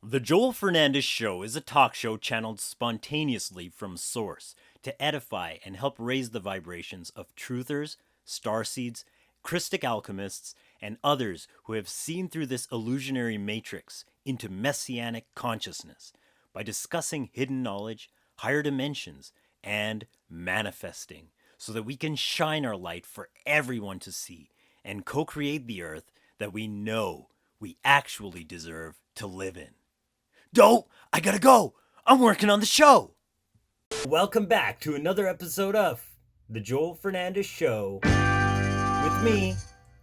The Joel Fernandez Show is a talk show channeled spontaneously from source to edify and help raise the vibrations of truthers, starseeds, Christic alchemists, and others who have seen through this illusionary matrix into messianic consciousness by discussing hidden knowledge, higher dimensions, and manifesting so that we can shine our light for everyone to see and co create the earth that we know we actually deserve to live in. Don't! I gotta go! I'm working on the show! Welcome back to another episode of The Joel Fernandez Show. With me,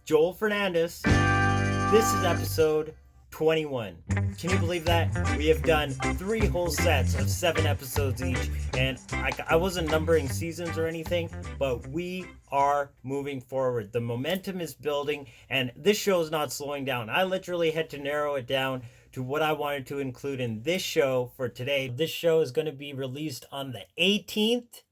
Joel Fernandez. This is episode 21. Can you believe that? We have done 3 whole sets of 7 episodes each, and I wasn't numbering seasons or anything, but we are moving forward. The momentum is building, and this show is not slowing down. I literally had to narrow it down to what I wanted to include in this show for today. This show is going to be released on the 18th,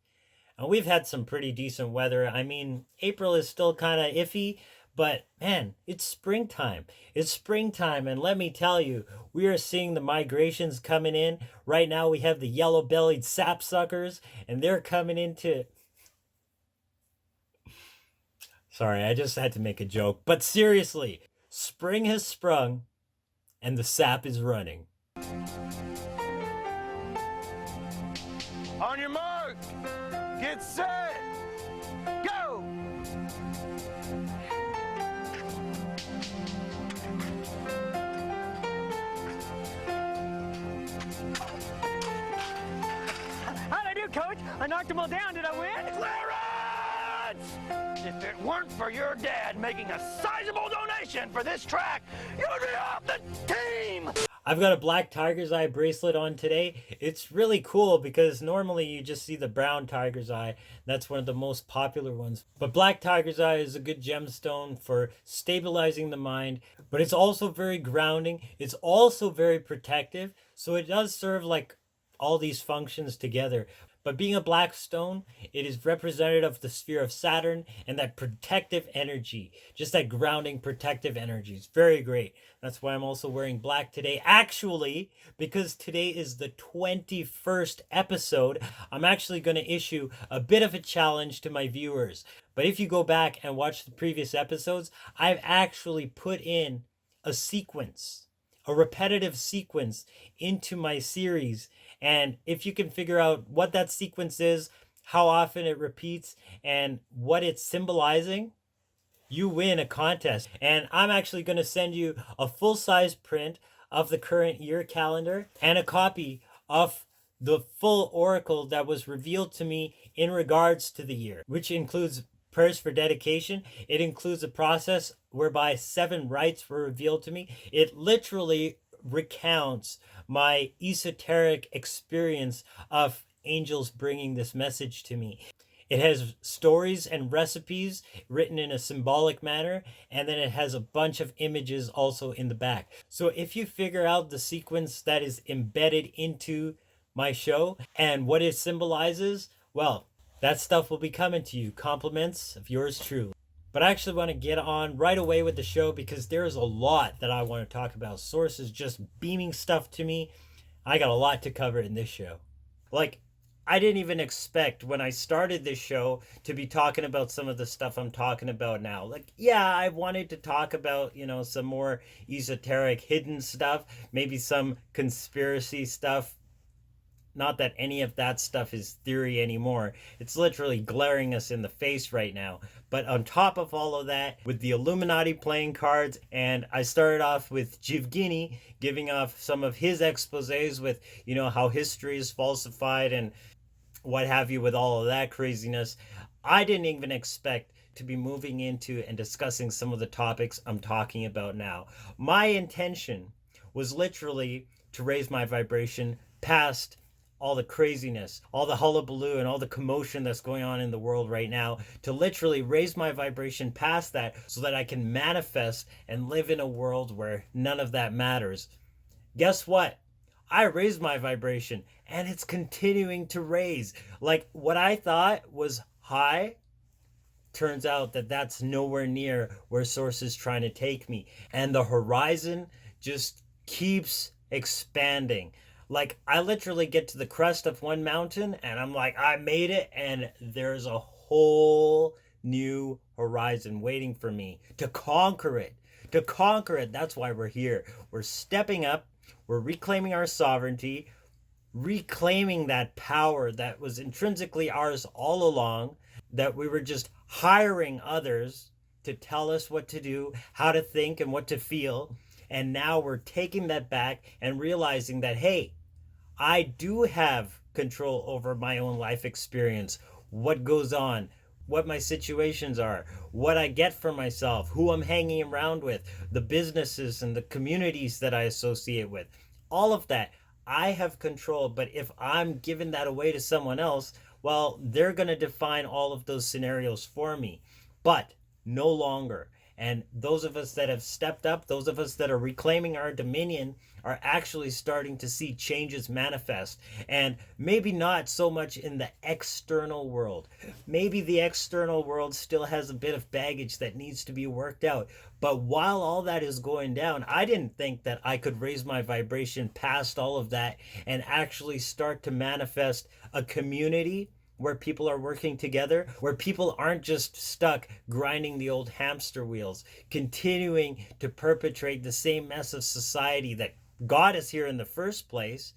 and we've had some pretty decent weather. I mean, April is still kind of iffy, but man, it's springtime. It's springtime, and let me tell you, we are seeing the migrations coming in. Right now, we have the yellow-bellied sapsuckers, and they're coming into... Sorry, I just had to make a joke. But seriously, spring has sprung, and the sap is running. On your mark, get set, go! How'd I do, Coach? I knocked them all down. Did I win? Clarence! If it weren't for your dad making a sizable donation for this track, you'd be off the team! I've got a black tiger's eye bracelet on today. It's really cool because normally you just see the brown tiger's eye. That's one of the most popular ones. But black tiger's eye is a good gemstone for stabilizing the mind, but it's also very grounding. It's also very protective. So it does serve like all these functions together. But being a black stone, it is representative of the sphere of Saturn and that protective energy, just that grounding protective energy. It's very great. That's why I'm also wearing black today. Actually, because today is the 21st episode, I'm actually going to issue a bit of a challenge to my viewers. But if you go back and watch the previous episodes, I've actually put in a sequence, a repetitive sequence into my series. And if you can figure out what that sequence is, how often it repeats, and what it's symbolizing, you win a contest. And I'm actually going to send you a full-size print of the current year calendar and a copy of the full oracle that was revealed to me in regards to the year, which includes prayers for dedication. It includes a process whereby 7 rites were revealed to me. It literally recounts my esoteric experience of angels bringing this message to me. It has stories and recipes written in a symbolic manner, and then it has a bunch of images also in the back. So if you figure out the sequence that is embedded into my show and what it symbolizes, well, that stuff will be coming to you. Compliments of yours truly. But I actually want to get on right away with the show because there's a lot that I want to talk about. Sources just beaming stuff to me. I got a lot to cover in this show. Like, I didn't even expect when I started this show to be talking about some of the stuff I'm talking about now. Like, yeah, I wanted to talk about, some more esoteric hidden stuff, maybe some conspiracy stuff. Not that any of that stuff is theory anymore. It's literally glaring us in the face right now. But on top of all of that, with the Illuminati playing cards, and I started off with Jivgini giving off some of his exposés with, how history is falsified and what have you with all of that craziness. I didn't even expect to be moving into and discussing some of the topics I'm talking about now. My intention was literally to raise my vibration past all the craziness, all the hullabaloo, and all the commotion that's going on in the world right now, to literally raise my vibration past that so that I can manifest and live in a world where none of that matters. Guess what? I raised my vibration and it's continuing to raise. Like what I thought was high, turns out that that's nowhere near where Source is trying to take me. And the horizon just keeps expanding. Like, I literally get to the crest of one mountain and I'm like, I made it, and there's a whole new horizon waiting for me to conquer it. To conquer it. That's why we're here. We're stepping up, we're reclaiming our sovereignty, reclaiming that power that was intrinsically ours all along, that we were just hiring others to tell us what to do, how to think, and what to feel. And now we're taking that back and realizing that, hey, I do have control over my own life experience, what goes on, what my situations are, what I get for myself, who I'm hanging around with, the businesses and the communities that I associate with. All of that I have control. But if I'm giving that away to someone else, well, they're going to define all of those scenarios for me. But no longer. And those of us that have stepped up, those of us that are reclaiming our dominion, are actually starting to see changes manifest. And maybe not so much in the external world. Maybe the external world still has a bit of baggage that needs to be worked out. But while all that is going down, I didn't think that I could raise my vibration past all of that and actually start to manifest a community where people are working together, where people aren't just stuck grinding the old hamster wheels, continuing to perpetrate the same mess of society that got us here in the first place.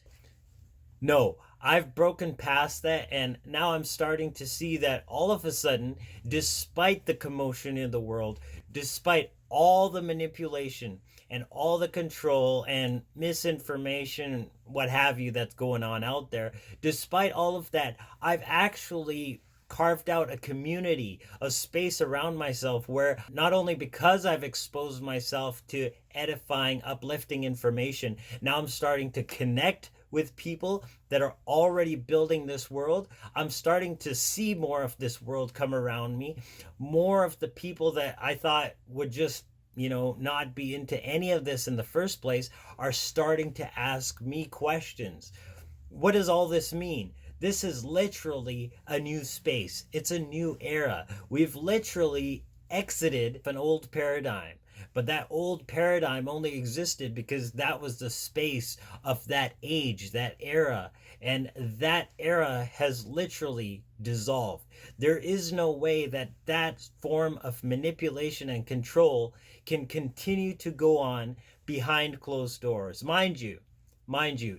No, I've broken past that, and now I'm starting to see that all of a sudden, despite the commotion in the world, despite all the manipulation and all the control and misinformation, what have you, that's going on out there, despite all of that, I've actually carved out a community, a space around myself where, not only because I've exposed myself to edifying, uplifting information, now I'm starting to connect with people that are already building this world. I'm starting to see more of this world come around me, more of the people that I thought would just not be into any of this in the first place are starting to ask me questions. What does all this mean? This is literally a new space. It's a new era. We've literally exited an old paradigm. But that old paradigm only existed because that was the space of that age, that era. And that era has literally dissolved. There is no way that that form of manipulation and control can continue to go on behind closed doors. Mind you,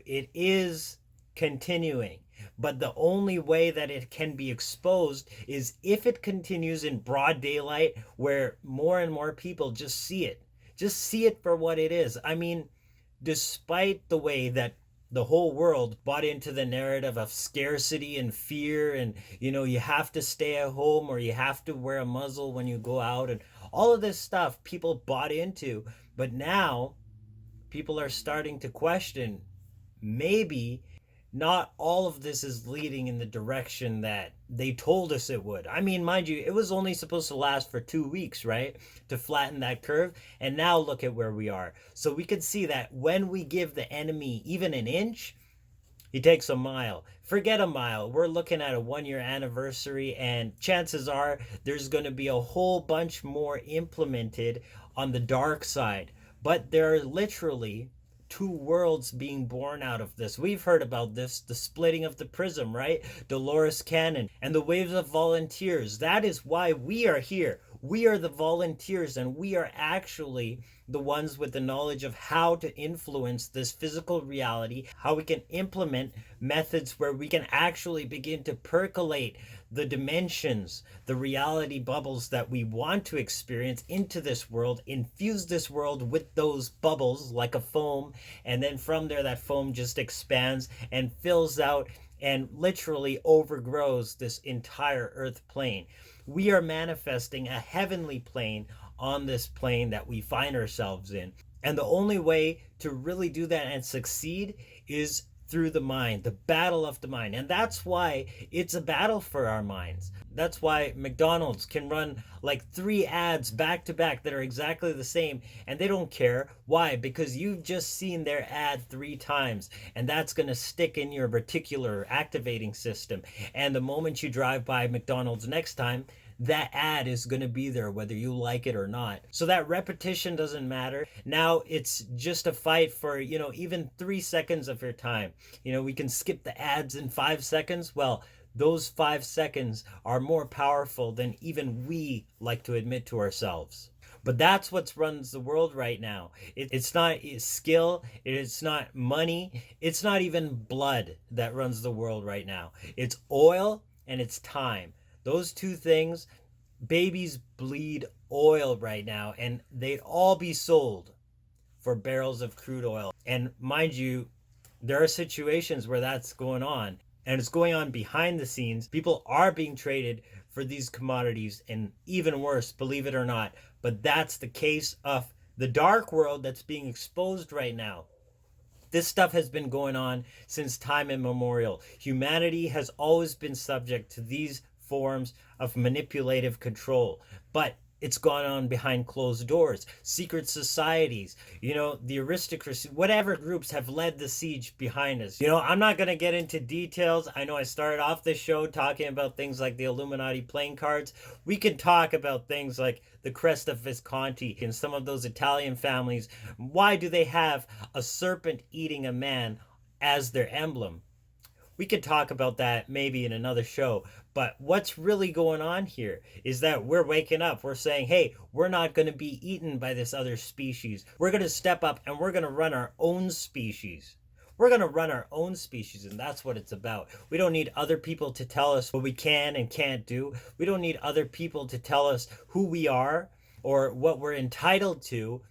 it is continuing. But the only way that it can be exposed is if it continues in broad daylight, where more and more people just see it. Just see it for what it is. I mean, despite the way that the whole world bought into the narrative of scarcity and fear, and you have to stay at home or you have to wear a muzzle when you go out, and all of this stuff people bought into. But now people are starting to question, maybe not all of this is leading in the direction that they told us it would. I mean, mind you, it was only supposed to last for 2 weeks, right? To flatten that curve. And now look at where we are. So we could see that when we give the enemy even an inch, he takes a mile. Forget a mile. We're looking at a 1-year anniversary, and chances are there's going to be a whole bunch more implemented on the dark side. But there are literally 2 worlds being born out of this. We've heard about this, the splitting of the prism, right? Dolores Cannon and the waves of volunteers. That is why we are here. We are the volunteers, and we are actually the ones with the knowledge of how to influence this physical reality, how we can implement methods where we can actually begin to percolate the dimensions, the reality bubbles that we want to experience into this world, infuse this world with those bubbles like a foam, and then from there that foam just expands and fills out and literally overgrows this entire earth plane. We are manifesting a heavenly plane on this plane that we find ourselves in. And the only way to really do that and succeed is through the mind, the battle of the mind. And that's why it's a battle for our minds. That's why McDonald's can run like 3 ads back to back that are exactly the same, and they don't care. Why? Because you've just seen their ad 3 times, and that's going to stick in your reticular activating system. And the moment you drive by McDonald's next time, that ad is going to be there whether you like it or not. So that repetition doesn't matter. Now it's just a fight for, even 3 seconds of your time. We can skip the ads in 5 seconds. Well, those 5 seconds are more powerful than even we like to admit to ourselves. But that's what runs the world right now. It's not skill, it's not money, it's not even blood that runs the world right now. It's oil and it's time. Those two things, babies bleed oil right now, and they'd all be sold for barrels of crude oil. And mind you, there are situations where that's going on, and it's going on behind the scenes. People are being traded for these commodities, and even worse, believe it or not, but that's the case of the dark world that's being exposed right now. This stuff has been going on since time immemorial. Humanity has always been subject to these forms of manipulative control, but it's gone on behind closed doors. Secret societies, the aristocracy, whatever groups have led the siege behind us. I'm not going to get into details. I know I started off this show talking about things like the Illuminati playing cards. We can talk about things like the crest of Visconti and some of those Italian families. Why do they have a serpent eating a man as their emblem? We could talk about that maybe in another show. But what's really going on here is that we're waking up. We're saying, hey, we're not going to be eaten by this other species. We're going to step up and we're going to run our own species. We're going to run our own species, and that's what it's about. We don't need other people to tell us what we can and can't do. We don't need other people to tell us who we are or what we're entitled to.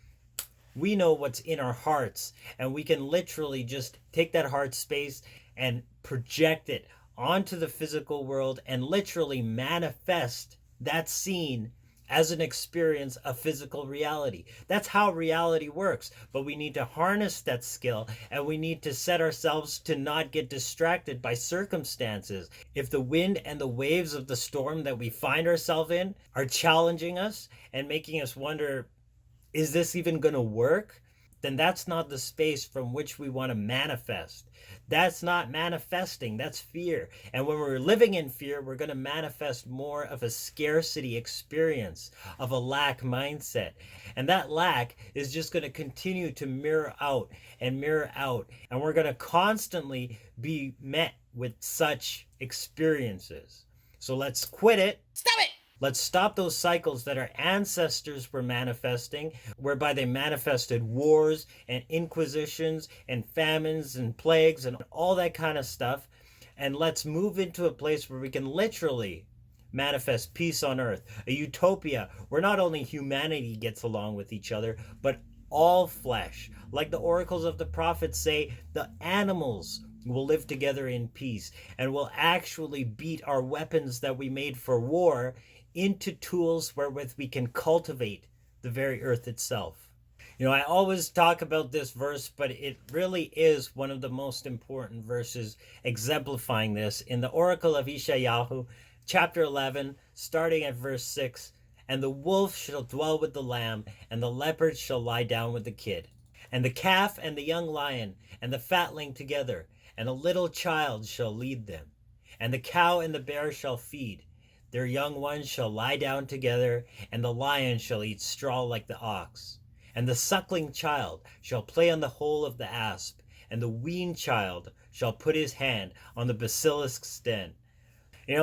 We know what's in our hearts, and we can literally just take that heart space and project it onto the physical world and literally manifest that scene as an experience of physical reality. That's how reality works. But we need to harness that skill, and we need to set ourselves to not get distracted by circumstances. If the wind and the waves of the storm that we find ourselves in are challenging us and making us wonder, is this even going to work? Then that's not the space from which we want to manifest. That's not manifesting, that's fear. And when we're living in fear, we're going to manifest more of a scarcity experience, of a lack mindset. And that lack is just going to continue to mirror out. And we're going to constantly be met with such experiences. So let's quit it. Stop it! Let's stop those cycles that our ancestors were manifesting, whereby they manifested wars and inquisitions and famines and plagues and all that kind of stuff. And let's move into a place where we can literally manifest peace on earth, a utopia where not only humanity gets along with each other, but all flesh. Like the oracles of the prophets say, the animals will live together in peace and will actually beat our weapons that we made for war into tools wherewith we can cultivate the very earth itself. I always talk about this verse, but it really is one of the most important verses exemplifying this. In the Oracle of Ishayahu, chapter 11, starting at verse 6, and the wolf shall dwell with the lamb, and the leopard shall lie down with the kid, and the calf and the young lion, and the fatling together, and a little child shall lead them, and the cow and the bear shall feed. Their young ones shall lie down together, and the lion shall eat straw like the ox. And the suckling child shall play on the hole of the asp, and the weaned child shall put his hand on the basilisk's den.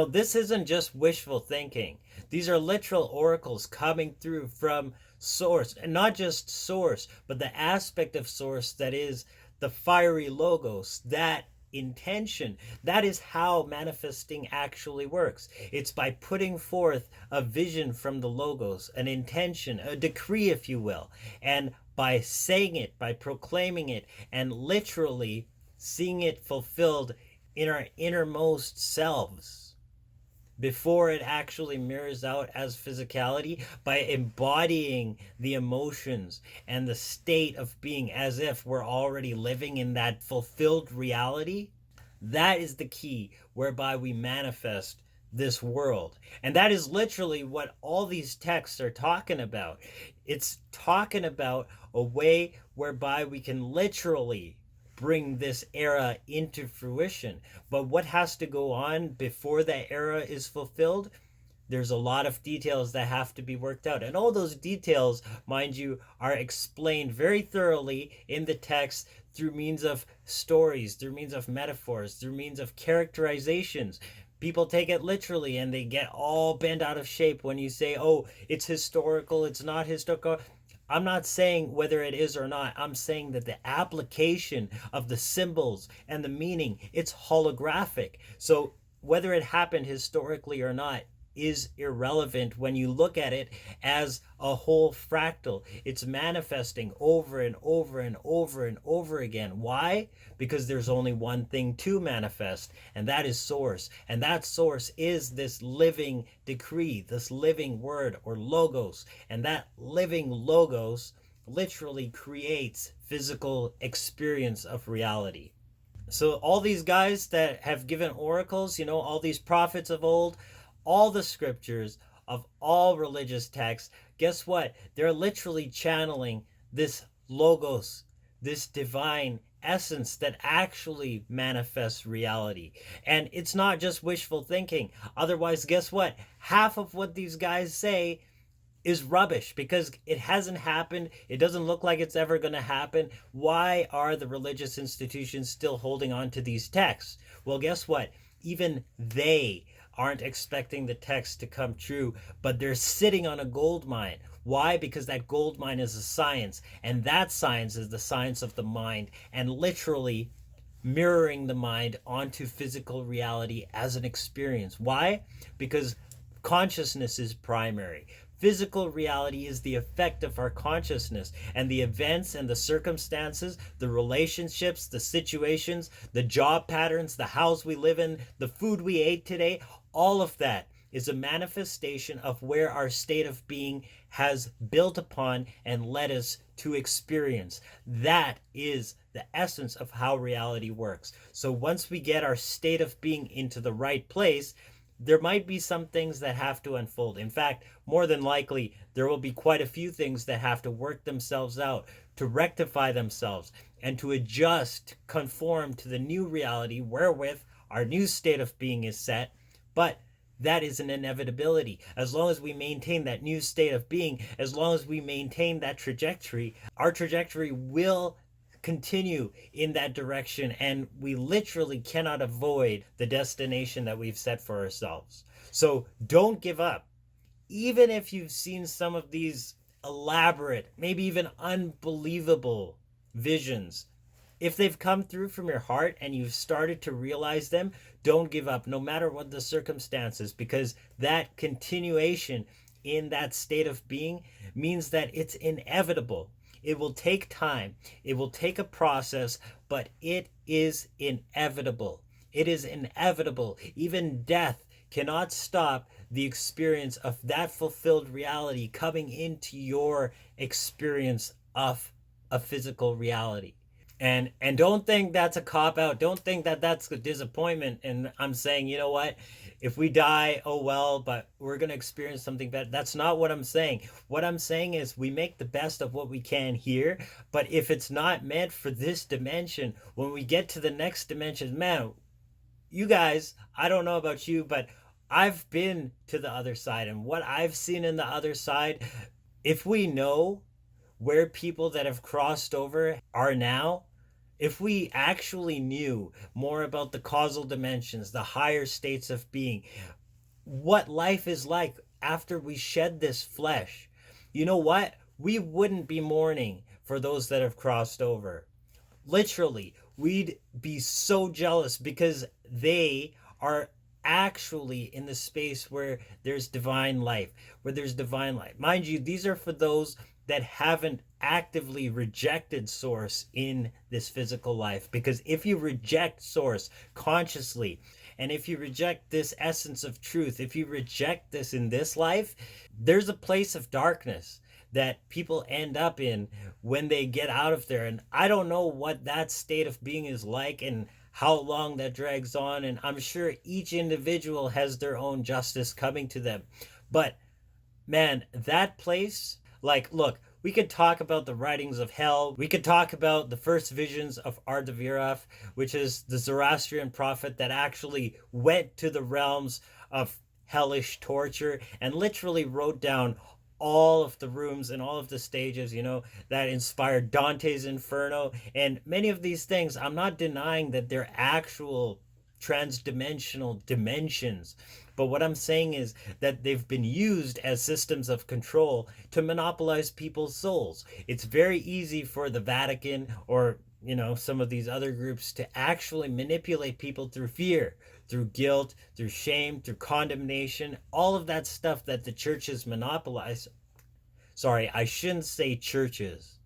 This isn't just wishful thinking. These are literal oracles coming through from source, and not just source, but the aspect of source that is the fiery logos, that intention. That is how manifesting actually works. It's by putting forth a vision from the logos, an intention, a decree, if you will, and by saying it, by proclaiming it, and literally seeing it fulfilled in our innermost selves before it actually mirrors out as physicality, by embodying the emotions and the state of being as if we're already living in that fulfilled reality. That is the key whereby we manifest this world. And that is literally what all these texts are talking about. It's talking about a way whereby we can literally bring this era into fruition. But what has to go on before that era is fulfilled? There's a lot of details that have to be worked out. And all those details, mind you, are explained very thoroughly in the text through means of stories, through means of metaphors, through means of characterizations. People take it literally and they get all bent out of shape when you say, oh, it's historical, it's not historical. I'm not saying whether it is or not. I'm saying that the application of the symbols and the meaning, it's holographic. So whether it happened historically or not is irrelevant when you look at it as a whole fractal. It's manifesting over and over and over and over again. Why? Because there's only one thing to manifest, and that is source. And that source is this living decree, this living word or logos. And that living logos literally creates physical experience of reality. So all these guys that have given oracles, all these prophets of old, all the scriptures of all religious texts, guess what? They're literally channeling this logos, this divine essence that actually manifests reality. And it's not just wishful thinking. Otherwise, guess what? Half of what these guys say is rubbish because it hasn't happened. It doesn't look like it's ever going to happen. Why are the religious institutions still holding on to these texts? Well, guess what? Even they aren't expecting the text to come true, but they're sitting on a gold mine. Why? Because that gold mine is a science, and that science is the science of the mind, and literally mirroring the mind onto physical reality as an experience. Why? Because consciousness is primary. Physical reality is the effect of our consciousness, and the events and the circumstances, the relationships, the situations, the job patterns, the house we live in, the food we ate today, all of that is a manifestation of where our state of being has built upon and led us to experience. That is the essence of how reality works. So once we get our state of being into the right place, there might be some things that have to unfold. In fact, more than likely, there will be quite a few things that have to work themselves out, to rectify themselves, and to adjust, conform to the new reality wherewith our new state of being is set. But that is an inevitability. As long as we maintain that new state of being, as long as we maintain that trajectory, our trajectory will continue in that direction, and we literally cannot avoid the destination that we've set for ourselves. So don't give up. Even if you've seen some of these elaborate, maybe even unbelievable visions, if they've come through from your heart and you've started to realize them, don't give up, no matter what the circumstances, because that continuation in that state of being means that it's inevitable. It will take time. It will take a process, but it is inevitable. It is inevitable. Even death cannot stop the experience of that fulfilled reality coming into your experience of a physical reality. And don't think that's a cop out. Don't think that that's a disappointment. And I'm saying, you know what? If we die, oh well, but we're going to experience something better. That's not what I'm saying. What I'm saying is we make the best of what we can here. But if it's not meant for this dimension, when we get to the next dimension, man, you guys, I don't know about you, but I've been to the other side. And what I've seen in the other side, if we know where people that have crossed over are now, if we actually knew more about the causal dimensions, the higher states of being, what life is like after we shed this flesh, you know what? We wouldn't be mourning for those that have crossed over. Literally, we'd be so jealous because they are actually in the space where there's divine life, Mind you, these are for those that haven't actively rejected source in this physical life. Because if you reject source consciously, and if you reject this essence of truth, if you reject this in this life, there's a place of darkness that people end up in when they get out of there. And I don't know what that state of being is like and how long that drags on. And I'm sure each individual has their own justice coming to them. But man, that place, like, look, we could talk about the writings of hell. We could talk about the first visions of Ardaviraf, which is the Zoroastrian prophet that actually went to the realms of hellish torture and literally wrote down all of the rooms and all of the stages, that inspired Dante's Inferno. And many of these things, I'm not denying that they're actual transdimensional dimensions. But what I'm saying is that they've been used as systems of control to monopolize people's souls. It's very easy for the Vatican or some of these other groups to actually manipulate people through fear, through guilt, through shame, through condemnation, all of that stuff that the churches monopolize. Sorry, I shouldn't say churches.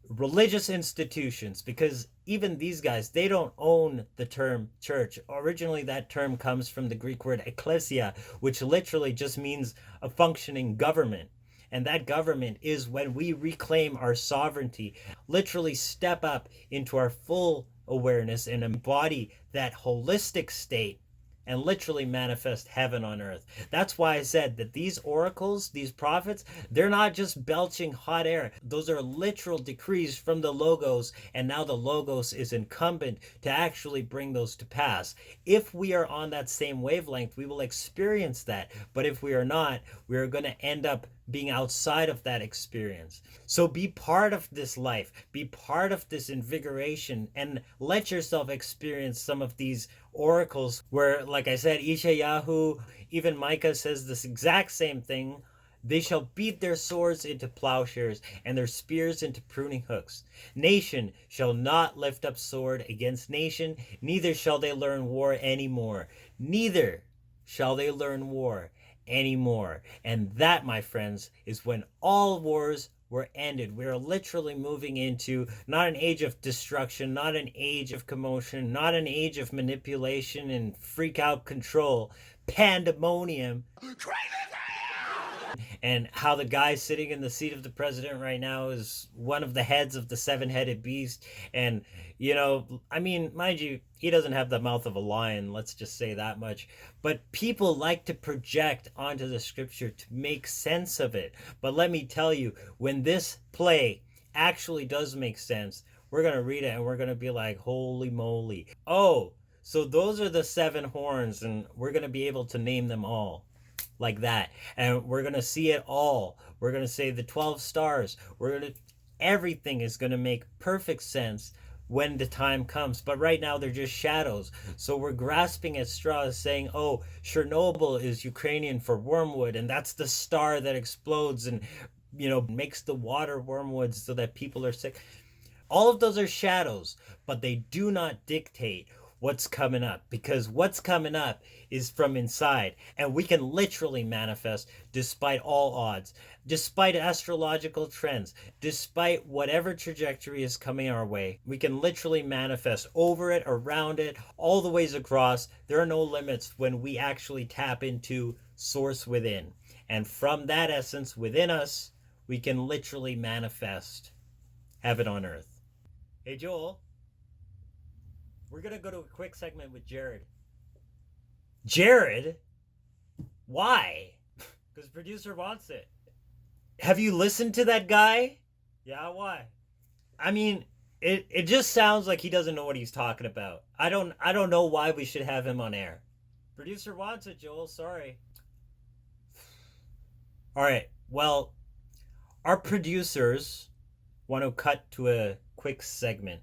Religious institutions, because even these guys, they don't own the term church. Originally, that term comes from the Greek word ecclesia, which literally just means a functioning government. And that government is when we reclaim our sovereignty, literally step up into our full awareness and embody that holistic state and literally manifest heaven on earth. That's why I said that these oracles, these prophets, they're not just belching hot air. Those are literal decrees from the Logos, and now the Logos is incumbent to actually bring those to pass. If we are on that same wavelength, we will experience that. But if we are not, we are going to end up being outside of that experience. So be part of this life, be part of this invigoration, and let yourself experience some of these oracles where, like I said, Ishayahu, even Micah says this exact same thing. They shall beat their swords into plowshares and their spears into pruning hooks. Nation shall not lift up sword against nation, neither shall they learn war anymore. Neither shall they learn war anymore. And that, my friends, is when all wars were ended. We are literally moving into not an age of destruction, not an age of commotion, not an age of manipulation and freak out control, pandemonium. And how the guy sitting in the seat of the president right now is one of the heads of the seven-headed beast. And, mind you, he doesn't have the mouth of a lion, let's just say that much. But people like to project onto the scripture to make sense of it. But let me tell you, when this play actually does make sense, we're going to read it and we're going to be like, holy moly. Oh, so those are the 7 horns, and we're going to be able to name them all. Like that, and we're gonna see it all. We're gonna say the 12 stars. Everything is gonna make perfect sense when the time comes. But right now they're just shadows. So we're grasping at straws, saying, "Oh, Chernobyl is Ukrainian for wormwood, and that's the star that explodes and makes the water wormwood so that people are sick." All of those are shadows, but they do not dictate what's coming up, because what's coming up is from inside, and we can literally manifest despite all odds, despite astrological trends, despite whatever trajectory is coming our way. We can literally manifest over it, around it, all the ways across. There are no limits when we actually tap into source within, and from that essence within us, we can literally manifest heaven on earth. Hey Joel, we're going to go to a quick segment with Jared. Jared? Why? Because producer wants it. Have you listened to that guy? Yeah, why? I mean, it just sounds like he doesn't know what he's talking about. I don't know why we should have him on air. Producer wants it, Joel. Sorry. All right. Well, our producers want to cut to a quick segment.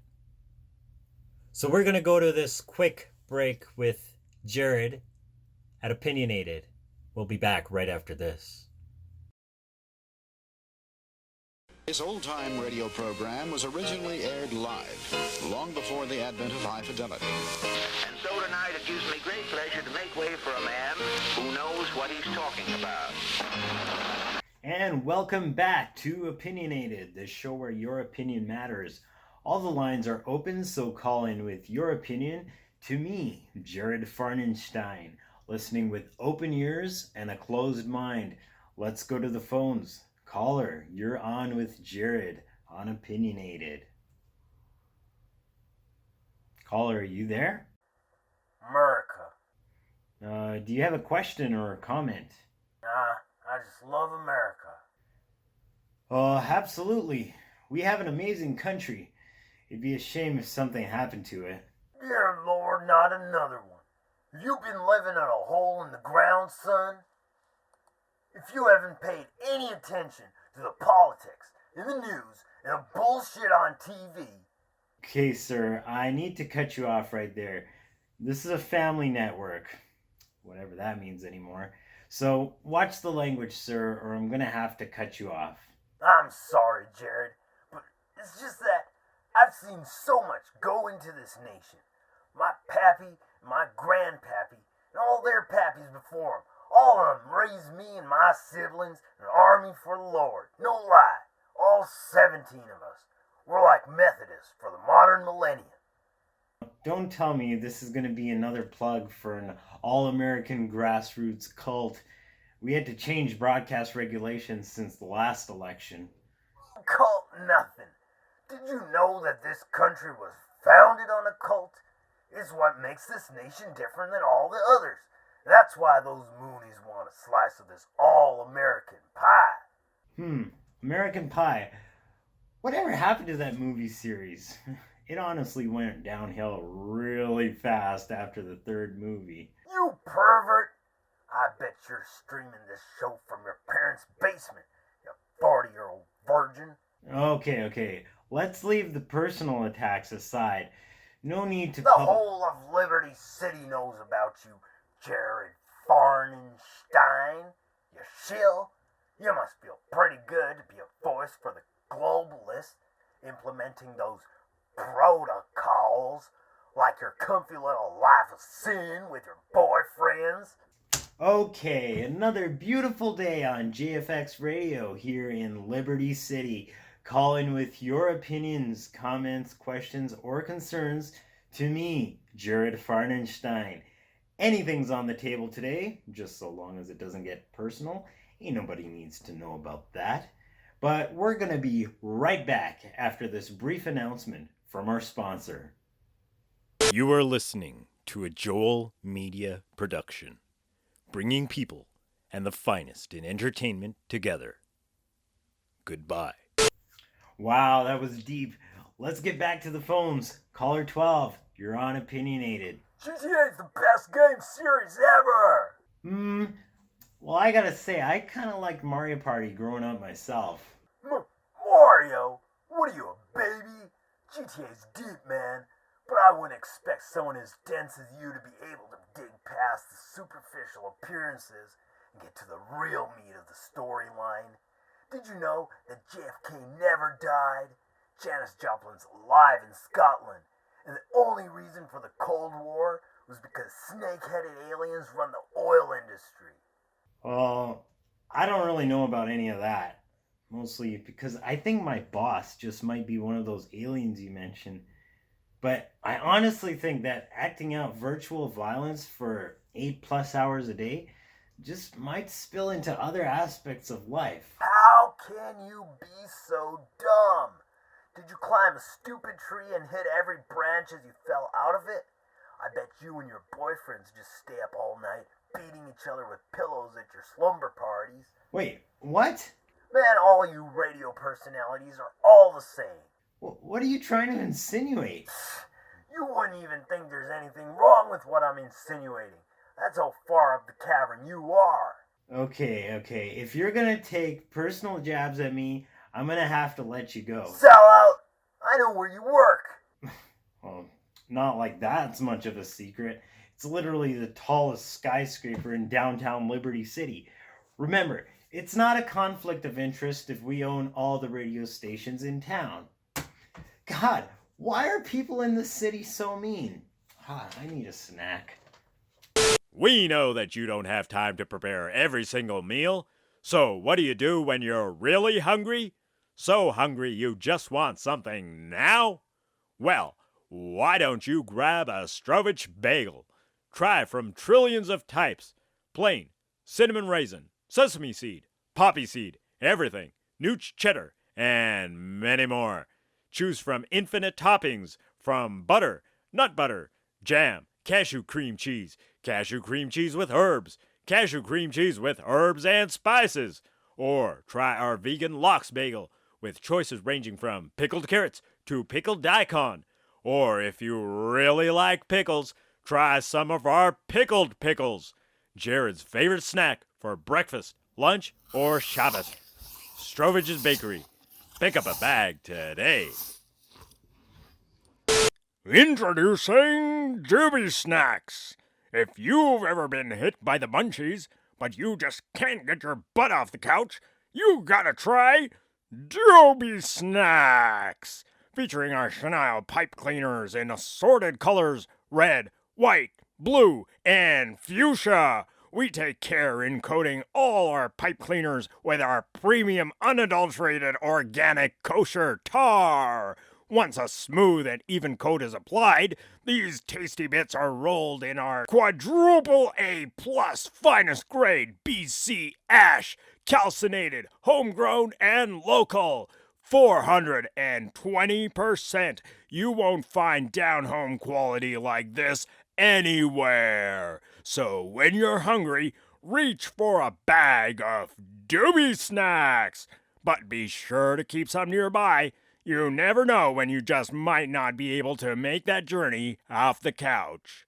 So we're going to go to this quick break with Jared at Opinionated. We'll be back right after this. This old-time radio program was originally aired live, long before the advent of high fidelity. And so tonight it gives me great pleasure to make way for a man who knows what he's talking about. And welcome back to Opinionated, the show where your opinion matters. All the lines are open, so call in with your opinion to me, Jared Farnenstein, listening with open ears and a closed mind. Let's go to the phones. Caller, you're on with Jared on Opinionated. Caller, are you there? America. Do you have a question or a comment? I just love America. Absolutely. We have an amazing country. It'd be a shame if something happened to it. Dear Lord, not another one. Have you been living in a hole in the ground, son? If you haven't paid any attention to the politics in the news and the bullshit on TV. Okay, sir, I need to cut you off right there. This is a family network, whatever that means anymore. So watch the language, sir, or I'm gonna have to cut you off. I'm sorry, Jared, but it's just that I've seen so much go into this nation. My pappy, my grandpappy, and all their pappies before 'em. All of them raised me and my siblings an army for the Lord. No lie, all 17 of us. We're like Methodists for the modern millennium. Don't tell me this is going to be another plug for an all-American grassroots cult. We had to change broadcast regulations since the last election. Cult nothing. Did you know that this country was founded on a cult? It's what makes this nation different than all the others. That's why those Moonies want a slice of this all-American pie. American Pie. Whatever happened to that movie series? It honestly went downhill really fast after the third movie. You pervert! I bet you're streaming this show from your parents' basement, you 40-year-old virgin. Okay. Let's leave the personal attacks aside. No need to... The whole of Liberty City knows about you, Jared Farnenstein. You shill. You must feel pretty good to be a voice for the globalists, implementing those protocols like your comfy little life of sin with your boyfriends. Okay, another beautiful day on JFX Radio here in Liberty City. Call in with your opinions, comments, questions, or concerns to me, Jared Farnenstein. Anything's on the table today, just so long as it doesn't get personal. Ain't nobody needs to know about that. But we're going to be right back after this brief announcement from our sponsor. You are listening to a Joel Media production, bringing people and the finest in entertainment together. Goodbye. Wow, that was deep. Let's get back to the phones. Caller 12, you're on Opinionated. GTA's the best game series ever! Well, I gotta say, I kind of liked Mario Party growing up myself. Mario? What are you, a baby? GTA's deep, man. But I wouldn't expect someone as dense as you to be able to dig past the superficial appearances and get to the real meat of the storyline. Did you know that JFK never died? Janis Joplin's alive in Scotland. And the only reason for the Cold War was because snake-headed aliens run the oil industry. I don't really know about any of that. Mostly because I think my boss just might be one of those aliens you mentioned. But I honestly think that acting out virtual violence for 8+ hours a day just might spill into other aspects of life. How can you be so dumb? Did you climb a stupid tree and hit every branch as you fell out of it? I bet you and your boyfriends just stay up all night beating each other with pillows at your slumber parties. Wait, what? Man, all you radio personalities are all the same. What are you trying to insinuate? You wouldn't even think there's anything wrong with what I'm insinuating. That's how far up the cavern you are. Okay. If you're gonna take personal jabs at me, I'm gonna have to let you go. Sell out! I know where you work. Well, not like that's much of a secret. It's literally the tallest skyscraper in downtown Liberty City. Remember, it's not a conflict of interest if we own all the radio stations in town. God, why are people in the city so mean? I need a snack. We know that you don't have time to prepare every single meal. So what do you do when you're really hungry? So hungry you just want something now? Well, why don't you grab a Strovich bagel? Try from trillions of types. Plain, cinnamon raisin, sesame seed, poppy seed, everything, nooch cheddar, and many more. Choose from infinite toppings, from butter, nut butter, jam, cashew cream cheese with herbs, cashew cream cheese with herbs and spices. Or try our vegan lox bagel with choices ranging from pickled carrots to pickled daikon. Or if you really like pickles, try some of our pickled pickles, Jared's favorite snack for breakfast, lunch, or Shabbos. Strovich's Bakery. Pick up a bag today. Introducing Doobie Snacks. If you've ever been hit by the munchies, but you just can't get your butt off the couch, you gotta try Doobie Snacks. Featuring our chenille pipe cleaners in assorted colors, red, white, blue, and fuchsia. We take care in coating all our pipe cleaners with our premium unadulterated organic kosher tar. Once a smooth and even coat is applied, these tasty bits are rolled in our quadruple A plus finest grade BC ash, calcinated, homegrown, and local. 420%. You won't find down-home quality like this anywhere. So when you're hungry, reach for a bag of Doobie Snacks. But be sure to keep some nearby. You never know when you just might not be able to make that journey off the couch.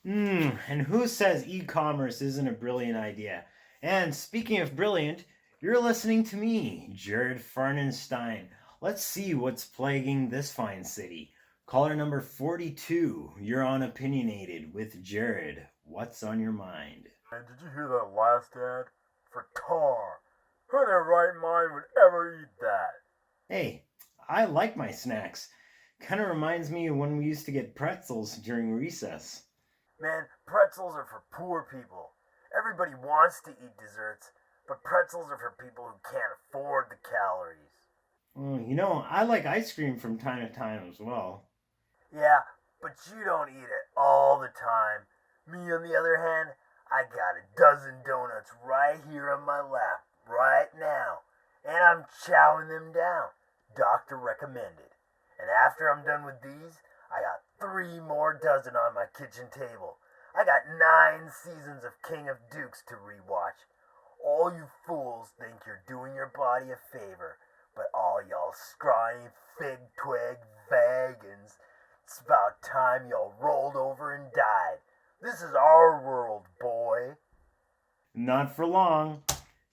And who says e-commerce isn't a brilliant idea? And speaking of brilliant, you're listening to me, Jared Farnenstein. Let's see what's plaguing this fine city. Caller number 42, you're on Opinionated with Jared. What's on your mind? Man, did you hear that last ad? For tar. Who in their right mind would ever eat that? Hey, I like my snacks. Kind of reminds me of when we used to get pretzels during recess. Man, pretzels are for poor people. Everybody wants to eat desserts, but pretzels are for people who can't afford the calories. Well, I like ice cream from time to time as well. Yeah, but you don't eat it all the time. Me, on the other hand, I got a dozen donuts right here on my lap, right now. And I'm chowing them down. Doctor recommended. And after I'm done with these, I got 3 more dozen on my kitchen table. I got 9 seasons of King of Dukes to rewatch. All you fools think you're doing your body a favor, but all y'all scrawny fig twig vegans, it's about time y'all rolled over and died. This is our world, boy. Not for long.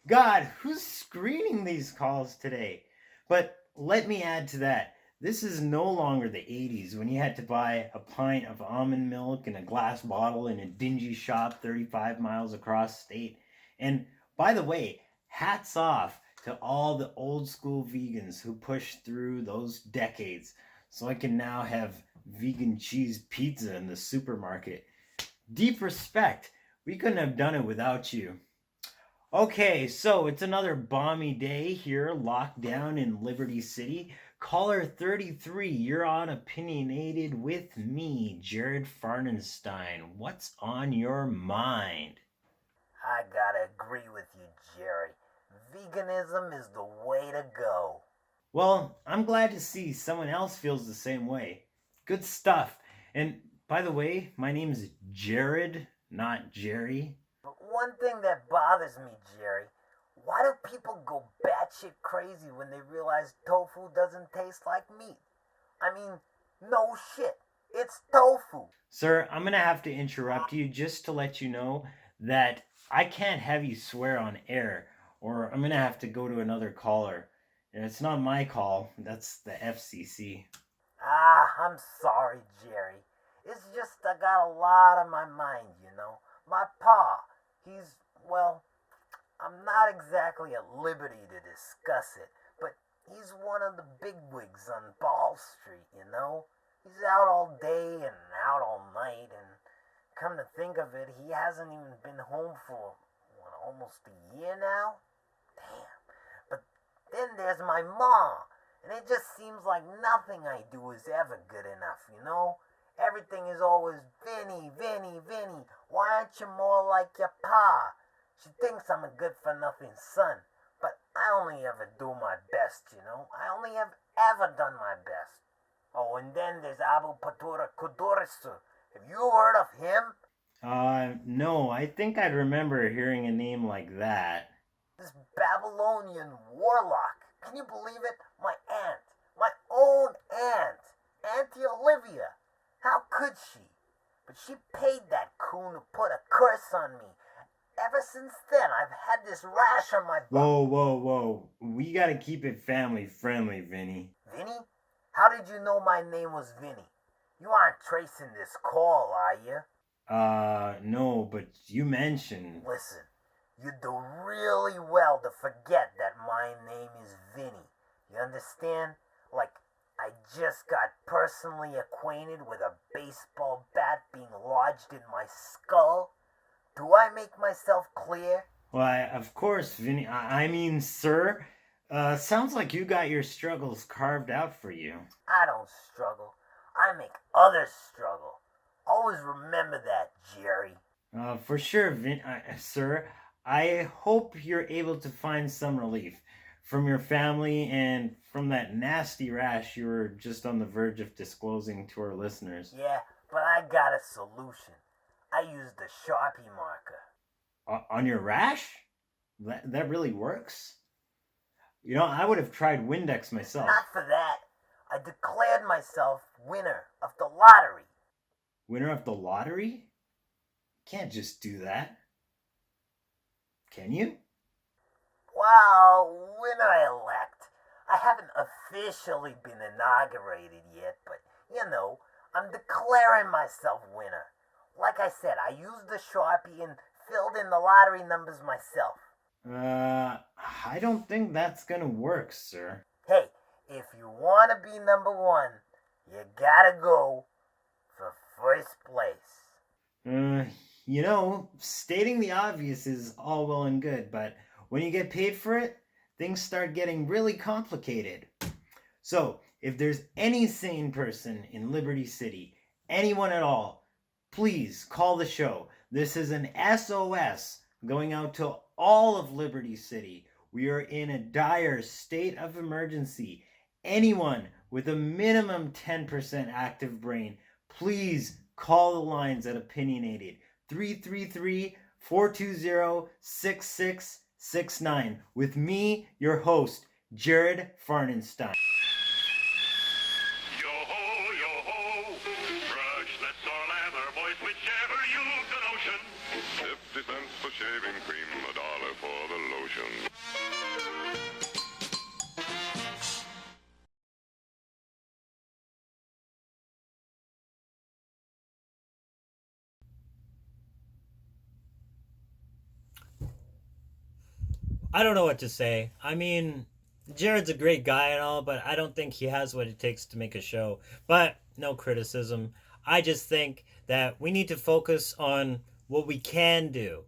God, who's screening these calls today? But let me add to that. This is no longer the 80s when you had to buy a pint of almond milk in a glass bottle in a dingy shop 35 miles across state. And by the way, hats off to all the old school vegans who pushed through those decades so I can now have vegan cheese pizza in the supermarket. Deep respect. We couldn't have done it without you. Okay, so it's another balmy day here, locked down in Liberty City. Caller 33, you're on Opinionated with me, Jared Farnenstein. What's on your mind? I gotta agree with you, Jerry. Veganism is the way to go. Well, I'm glad to see someone else feels the same way. Good stuff. And by the way, my name is Jared, not Jerry. But one thing that bothers me, Jerry, why do people go batshit crazy when they realize tofu doesn't taste like meat? I mean, no shit. It's tofu. Sir, I'm going to have to interrupt you just to let you know that I can't have you swear on air, or I'm going to have to go to another caller. And it's not my call, that's the FCC. I'm sorry, Jerry. It's just I got a lot on my mind, you know. My pa, well, I'm not exactly at liberty to discuss it, but he's one of the bigwigs on Ball Street, you know? He's out all day and out all night, and come to think of it, he hasn't even been home for, almost a year now? Damn. But then there's my ma, and it just seems like nothing I do is ever good enough, you know? Everything is always, Vinny, why aren't you more like your pa? She thinks I'm a good-for-nothing son, but I only ever do my best, you know? I only have ever done my best. Oh, and then there's Abu Patura Kudurisu. Have you heard of him? No, I think I'd remember hearing a name like that. This Babylonian warlock. Can you believe it? My aunt. My own aunt. Auntie Olivia. How could she? but she paid that coon to put a curse on me. Ever since then, I've had this rash on my butt. Whoa. We gotta keep it family friendly, Vinny. Vinny? How did you know my name was Vinny? You aren't tracing this call, are you? No, but you mentioned... Listen, you do really well to forget that my name is Vinny. You understand? Like, I just got personally acquainted with a baseball bat being lodged in my skull. Do I make myself clear? Why, of course, Vinny. I mean, sir, sounds like you got your struggles carved out for you. I don't struggle. I make others struggle. Always remember that, Jerry. For sure, sir. I hope you're able to find some relief from your family and from that nasty rash you were just on the verge of disclosing to our listeners. Yeah, but I got a solution. I used the Sharpie marker. On your rash? That really works? You know, I would have tried Windex myself. Not for that. I declared myself winner of the lottery. Winner of the lottery? Can't just do that. Can you? Well, winner-elect. I haven't officially been inaugurated yet, but, you know, I'm declaring myself winner. Like I said, I used the Sharpie and filled in the lottery numbers myself. I don't think that's gonna work, sir. Hey, if you want to be number one, you gotta go for first place. You know, stating the obvious is all well and good, but when you get paid for it, things start getting really complicated. So, if there's any sane person in Liberty City, anyone at all, please call the show. This is an SOS going out to all of Liberty City. We are in a dire state of emergency. Anyone with a minimum 10% active brain, please call the lines at Opinionated. 333-420-6669 with me, your host, Jared Farnenstein. Yo-ho, brush, that's or lather, boys, whichever you've the notion. 50 cents for shaving cream, $1 for the lotion. I don't know what to say. I mean, Jared's a great guy and all, but I don't think he has what it takes to make a show. But no criticism. I just think that we need to focus on what we can do.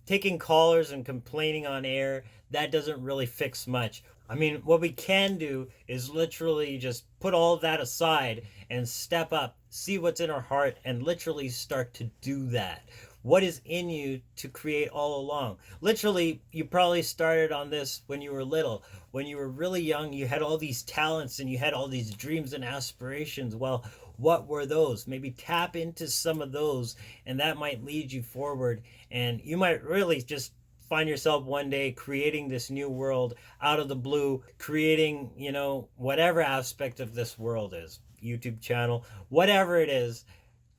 Taking callers and complaining on air, that doesn't really fix much. I mean, what we can do is literally just put all of that aside and step up, see what's in our heart, and literally start to do that. What is in you to create all along? Literally, you probably started on this when you were little. When you were really young, you had all these talents and you had all these dreams and aspirations. Well, what were those? Maybe tap into some of those, and that might lead you forward. And you might really just find yourself one day creating this new world out of the blue, creating, you know, whatever aspect of this world is. YouTube channel, whatever it is,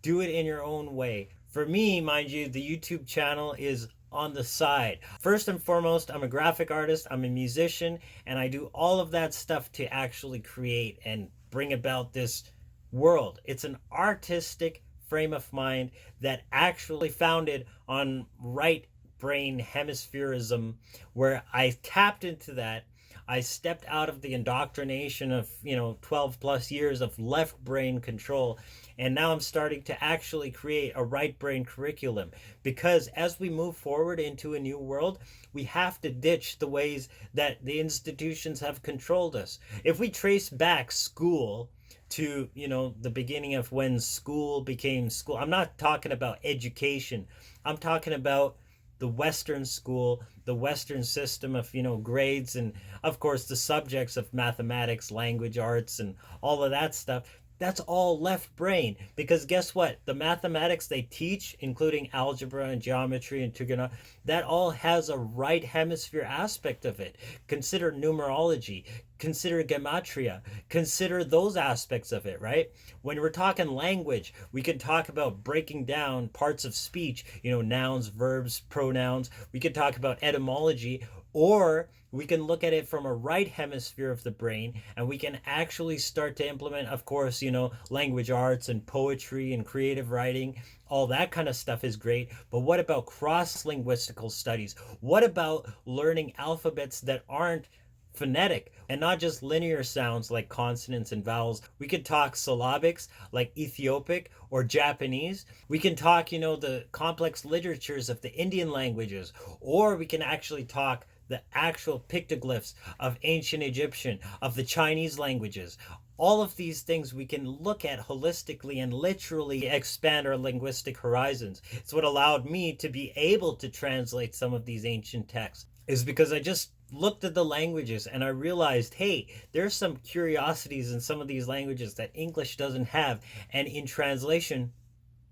do it in your own way. For me, mind you, the YouTube channel is on the side. First and foremost, I'm a graphic artist, I'm a musician, and I do all of that stuff to actually create and bring about this world. It's an artistic frame of mind that actually founded on right brain hemispherism, where I tapped into that. I stepped out of the indoctrination of, 12 plus years of left brain control, and now I'm starting to actually create a right brain curriculum, because as we move forward into a new world, we have to ditch the ways that the institutions have controlled us. If we trace back school to, the beginning of when school became school, I'm not talking about education. I'm talking about the Western school, the Western system of, grades, and of course the subjects of mathematics, language arts, and all of that stuff. That's all left brain, because guess what? The mathematics they teach, including algebra and geometry and trigonometry, that all has a right hemisphere aspect of it. Consider numerology, consider gematria, consider those aspects of it, right? When we're talking language, we can talk about breaking down parts of speech, nouns, verbs, pronouns. We could talk about etymology, or we can look at it from a right hemisphere of the brain, and we can actually start to implement, of course, language arts and poetry and creative writing. All that kind of stuff is great. But what about cross-linguistical studies? What about learning alphabets that aren't phonetic and not just linear sounds like consonants and vowels? We could talk syllabics like Ethiopic or Japanese. We can talk, the complex literatures of the Indian languages, or we can actually talk the actual pictoglyphs of ancient Egyptian, of the Chinese languages. All of these things we can look at holistically and literally expand our linguistic horizons. It's what allowed me to be able to translate some of these ancient texts, is because I just looked at the languages and I realized, hey, there's some curiosities in some of these languages that English doesn't have, and in translation,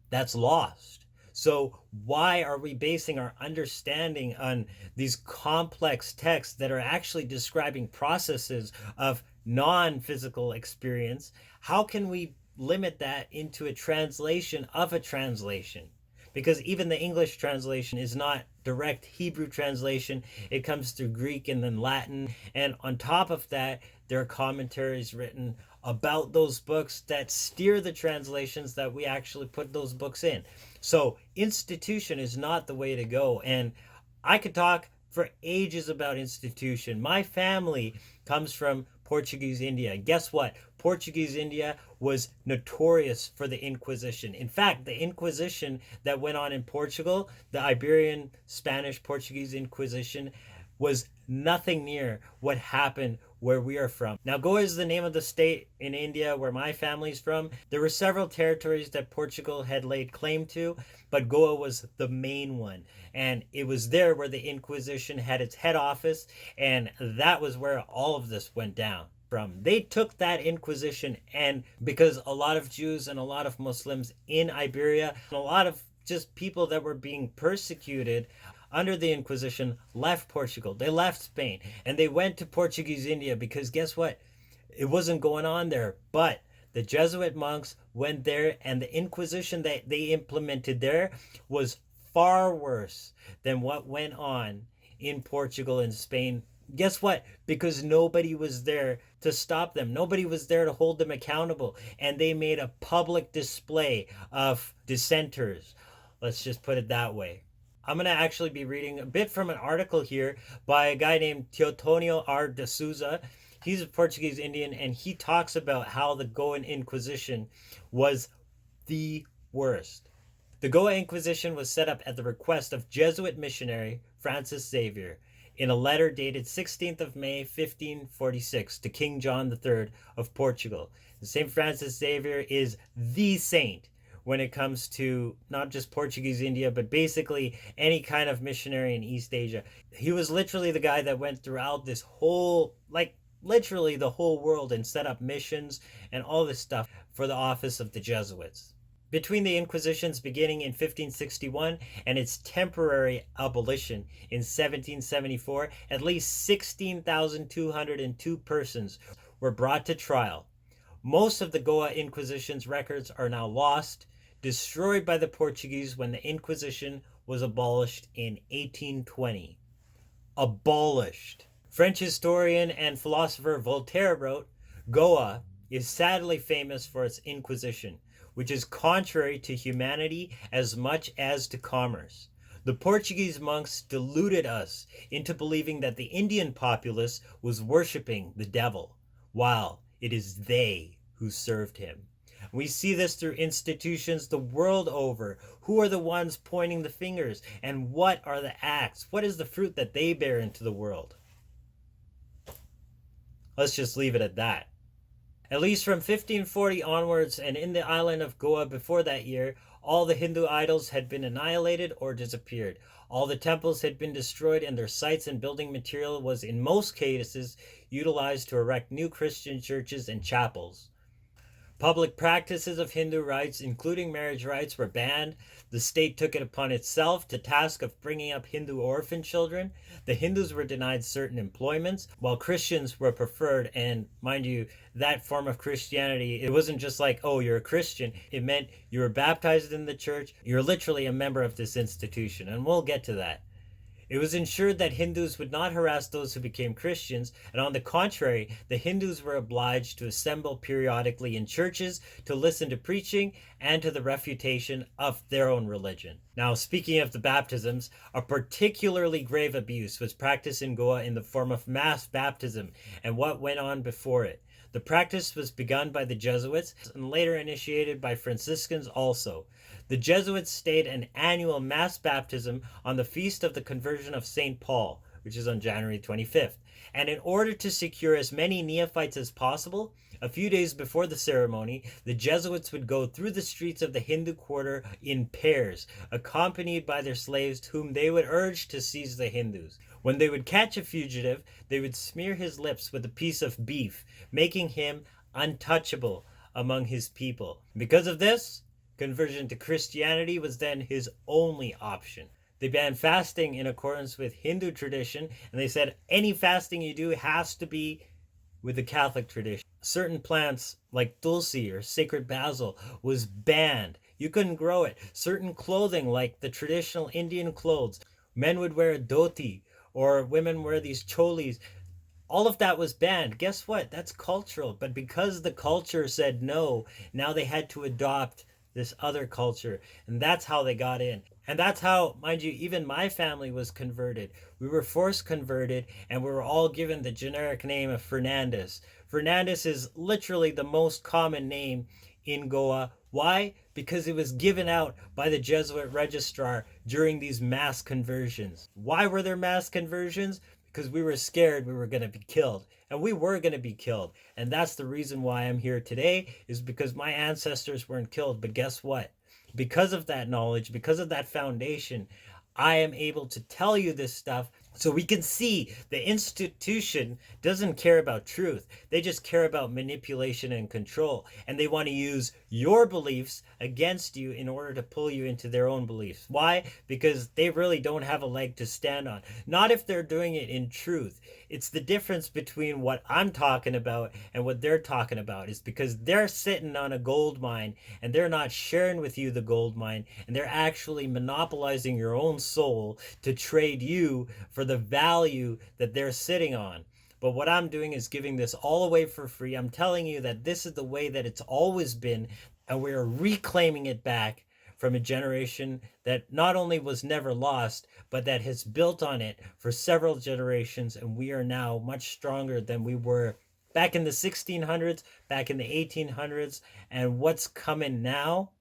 that's lost. So why are we basing our understanding on these complex texts that are actually describing processes of non-physical experience? How can we limit that into a translation of a translation? Because even the English translation is not direct Hebrew translation. It comes through Greek and then Latin. And on top of that, there are commentaries written about those books that steer the translations that we actually put those books in. So institution is not the way to go. And I could talk for ages about institution. My family comes from Portuguese India. Guess what? Portuguese India was notorious for the Inquisition. In fact, the Inquisition that went on in Portugal, the Iberian Spanish Portuguese Inquisition, was nothing near what happened where we are from. Now, Goa is the name of the state in India where my family's from. There were several territories that Portugal had laid claim to, but Goa was the main one. And it was there where the Inquisition had its head office, and that was where all of this went down from. They took that Inquisition, and because a lot of Jews and a lot of Muslims in Iberia, and a lot of just people that were being persecuted under the Inquisition left Portugal. They left Spain and they went to Portuguese India, because guess what? It wasn't going on there. But the Jesuit monks went there, and the Inquisition that they implemented there was far worse than what went on in Portugal and Spain. Guess what? Because nobody was there to stop them. Nobody was there to hold them accountable. And they made a public display of dissenters. Let's just put it that way. I'm going to actually be reading a bit from an article here by a guy named Teotonio R. de Souza. He's a Portuguese Indian, and he talks about how the Goan Inquisition was the worst. The Goa Inquisition was set up at the request of Jesuit missionary Francis Xavier in a letter dated 16th of May, 1546 to King John III of Portugal. St. Francis Xavier is the saint when it comes to not just Portuguese India, but basically any kind of missionary in East Asia. He was literally the guy that went throughout this whole, literally the whole world, and set up missions and all this stuff for the office of the Jesuits. Between the Inquisition's beginning in 1561 and its temporary abolition in 1774, at least 16,202 persons were brought to trial. Most of the Goa Inquisition's records are now lost, destroyed by the Portuguese when the Inquisition was abolished in 1820. Abolished. French historian and philosopher Voltaire wrote, Goa is sadly famous for its Inquisition, which is contrary to humanity as much as to commerce. The Portuguese monks deluded us into believing that the Indian populace was worshipping the devil, while it is they who served him. We see this through institutions the world over. Who are the ones pointing the fingers? And what are the acts? What is the fruit that they bear into the world? Let's just leave it at that. At least from 1540 onwards, and in the island of Goa before that year, all the Hindu idols had been annihilated or disappeared. All the temples had been destroyed, and their sites and building material was in most cases utilized to erect new Christian churches and chapels. Public practices of Hindu rites, including marriage rites, were banned. The state took it upon itself to task of bringing up Hindu orphan children. The Hindus were denied certain employments, while Christians were preferred. And mind you, that form of Christianity, it wasn't just like, oh, you're a Christian. It meant you were baptized in the church. You're literally a member of this institution, and we'll get to that. It was ensured that Hindus would not harass those who became Christians, and on the contrary, the Hindus were obliged to assemble periodically in churches to listen to preaching and to the refutation of their own religion. Now, speaking of the baptisms, a particularly grave abuse was practiced in Goa in the form of mass baptism and what went on before it. The practice was begun by the Jesuits and later initiated by Franciscans also. The Jesuits staged an annual mass baptism on the feast of the conversion of St. Paul, which is on January 25th. And in order to secure as many neophytes as possible, a few days before the ceremony, the Jesuits would go through the streets of the Hindu quarter in pairs, accompanied by their slaves whom they would urge to seize the Hindus. When they would catch a fugitive, they would smear his lips with a piece of beef, making him untouchable among his people. Because of this, conversion to Christianity was then his only option. They banned fasting in accordance with Hindu tradition, and they said any fasting you do has to be with the Catholic tradition. Certain plants like tulsi or sacred basil was banned. You couldn't grow it. Certain clothing like the traditional Indian clothes, men would wear a dhoti or women wear these cholis. All of that was banned. Guess what? That's cultural. But because the culture said no, now they had to adopt this other culture, and that's how they got in. And that's how, mind you, even my family was converted. We were forced converted, and we were all given the generic name of Fernandes. Fernandes is literally the most common name in Goa. Why? Because it was given out by the Jesuit registrar during these mass conversions. Why were there mass conversions? Because we were scared we were going to be killed. And we were going to be killed. And that's the reason why I'm here today, is because my ancestors weren't killed. But guess what? Because of that knowledge, because of that foundation, I am able to tell you this stuff so we can see the institution doesn't care about truth. They just care about manipulation and control. And they want to use your beliefs against you in order to pull you into their own beliefs. Why? Because they really don't have a leg to stand on. Not if they're doing it in truth. It's the difference between what I'm talking about and what they're talking about, is because they're sitting on a gold mine and they're not sharing with you the gold mine, and they're actually monopolizing your own soul to trade you for the value that they're sitting on. But what I'm doing is giving this all away for free. I'm telling you that this is the way that it's always been, and we're reclaiming it back from a generation that not only was never lost, but that has built on it for several generations, and we are now much stronger than we were back in the 1600s, back in the 1800s, and what's coming now,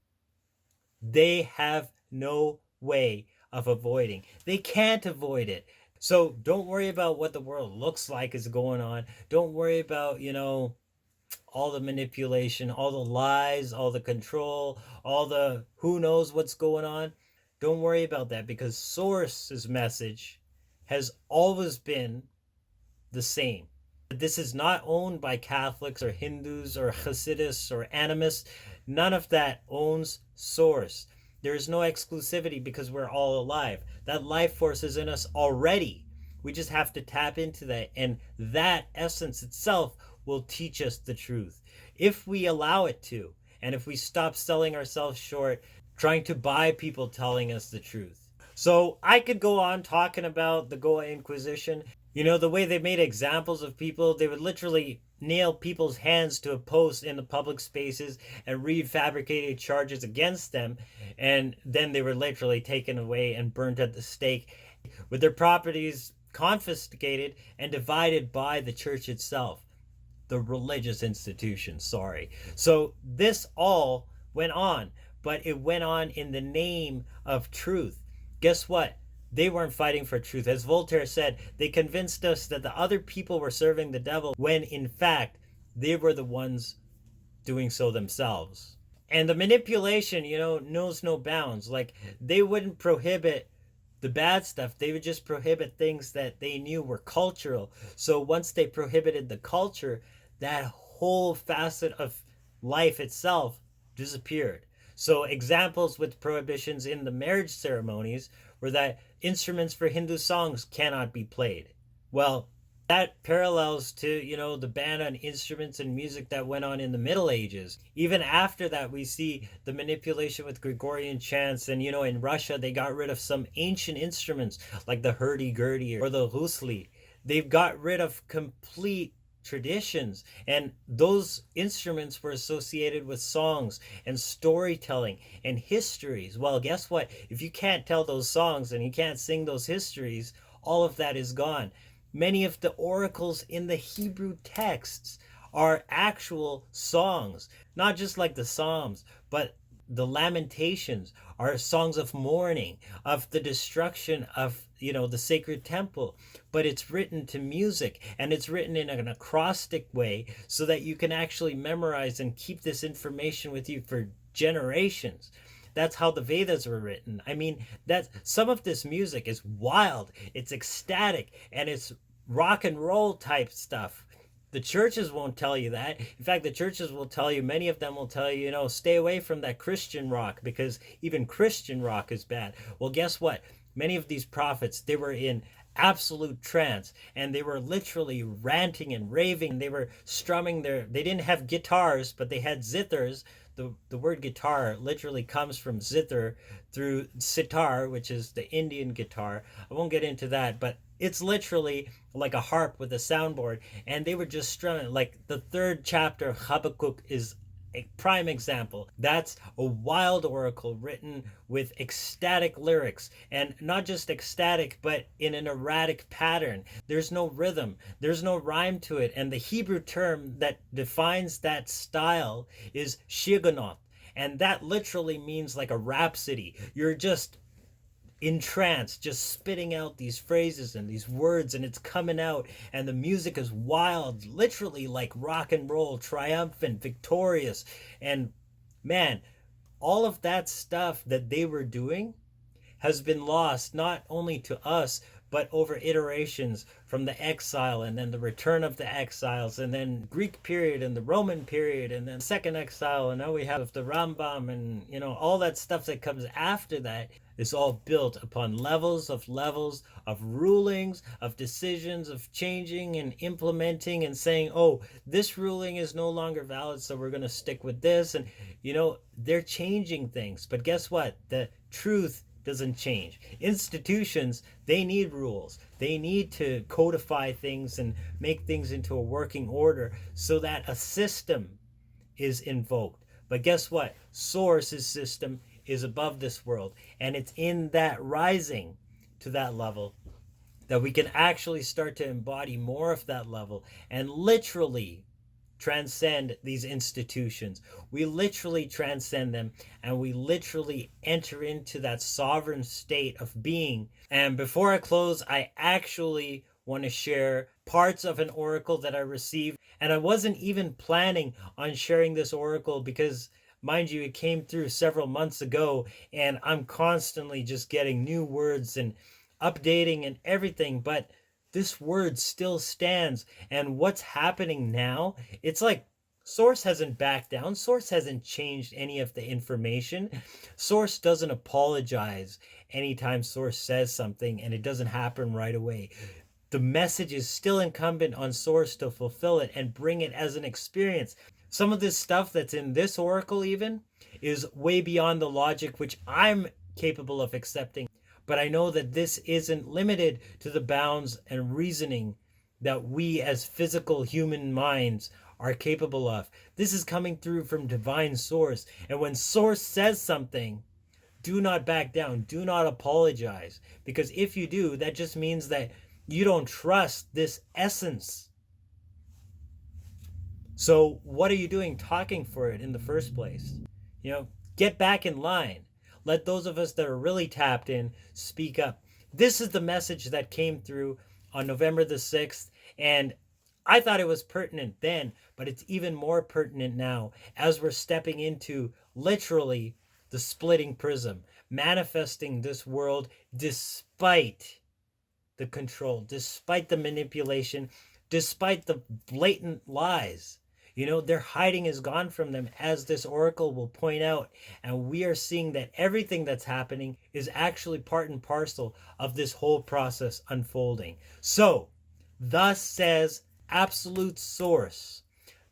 they have no way of avoiding. They can't avoid it. So don't worry about what the world looks like is going on. Don't worry about, all the manipulation, all the lies, all the control, all the who knows what's going on. Don't worry about that, because Source's message has always been the same. This is not owned by Catholics or Hindus or Hasidus or animists. None of that owns Source. There is no exclusivity because we're all alive. That life force is in us already. We just have to tap into that, and that essence itself will teach us the truth if we allow it to, and if we stop selling ourselves short trying to buy people telling us the truth. So I could go on talking about the Goa Inquisition. The way they made examples of people, they would literally nail people's hands to a post in the public spaces and read fabricated charges against them, and then they were literally taken away and burnt at the stake, with their properties confiscated and divided by the church itself. The religious institution, sorry. So this all went on, but it went on in the name of truth. Guess what? They weren't fighting for truth. As Voltaire said, they convinced us that the other people were serving the devil, when in fact they were the ones doing so themselves. And the manipulation, knows no bounds. Like, they wouldn't prohibit the bad stuff. They would just prohibit things that they knew were cultural. So once they prohibited the culture, that whole facet of life itself disappeared. So examples with prohibitions in the marriage ceremonies were that instruments for Hindu songs cannot be played. Well, that parallels to, the ban on instruments and music that went on in the Middle Ages. Even after that, we see the manipulation with Gregorian chants. And, in Russia, they got rid of some ancient instruments like the hurdy-gurdy or the rusli. They've got rid of complete traditions, and those instruments were associated with songs and storytelling and histories. Well, guess what? If you can't tell those songs and you can't sing those histories, all of that is gone. Many of the oracles in the Hebrew texts are actual songs, not just like the Psalms, but the Lamentations are songs of mourning, of the destruction of, the sacred temple. But it's written to music, and it's written in an acrostic way so that you can actually memorize and keep this information with you for generations. That's how the Vedas were written. I mean, that some of this music is wild, it's ecstatic, and it's rock and roll type stuff. The churches won't tell you that. In fact, the churches will tell you, many of them will tell you, stay away from that Christian rock, because even Christian rock is bad. Well, guess what? Many of these prophets, they were in absolute trance, and they were literally ranting and raving. They were strumming they didn't have guitars, but they had zithers. The word guitar literally comes from zither through sitar, which is the Indian guitar. I won't get into that, but it's literally like a harp with a soundboard, and they were just strumming. Like the 3rd chapter of Habakkuk is a prime example. That's a wild oracle written with ecstatic lyrics, and not just ecstatic, but in an erratic pattern. There's no rhythm, there's no rhyme to it, and the Hebrew term that defines that style is shigonoth, and that literally means like a rhapsody. You're just in trance, just spitting out these phrases and these words, and it's coming out, and the music is wild, literally like rock and roll, triumphant, victorious. And man, all of that stuff that they were doing has been lost, not only to us, but over iterations from the exile, and then the return of the exiles, and then Greek period and the Roman period, and then second exile, and now we have the Rambam, and all that stuff that comes after that is all built upon levels of rulings, of decisions, of changing and implementing and saying, oh, this ruling is no longer valid, so we're going to stick with this. And they're changing things, but guess what? The truth doesn't change. Institutions, they need rules. They need to codify things and make things into a working order so that a system is invoked. But guess what? Source's system is above this world, and it's in that rising to that level that we can actually start to embody more of that level and literally transcend these institutions. We literally transcend them, and we literally enter into that sovereign state of being. And before I close, I actually want to share parts of an oracle that I received, and I wasn't even planning on sharing this oracle because, mind you, it came through several months ago, and I'm constantly just getting new words and updating and everything, but this word still stands. And what's happening now, it's like Source hasn't backed down. Source hasn't changed any of the information. Source doesn't apologize anytime Source says something and it doesn't happen right away. The message is still incumbent on Source to fulfill it and bring it as an experience. Some of this stuff that's in this oracle even is way beyond the logic which I'm capable of accepting. But I know that this isn't limited to the bounds and reasoning that we as physical human minds are capable of. This is coming through from divine source. And when source says something, do not back down. Do not apologize. Because if you do, that just means that you don't trust this essence. So what are you doing talking for it in the first place? Get back in line. Let those of us that are really tapped in speak up. This is the message that came through on November the 6th. And I thought it was pertinent then, but it's even more pertinent now as we're stepping into literally the splitting prism, manifesting this world despite the control, despite the manipulation, despite the blatant lies. Their hiding is gone from them, as this oracle will point out. And we are seeing that everything that's happening is actually part and parcel of this whole process unfolding. So, thus says absolute source,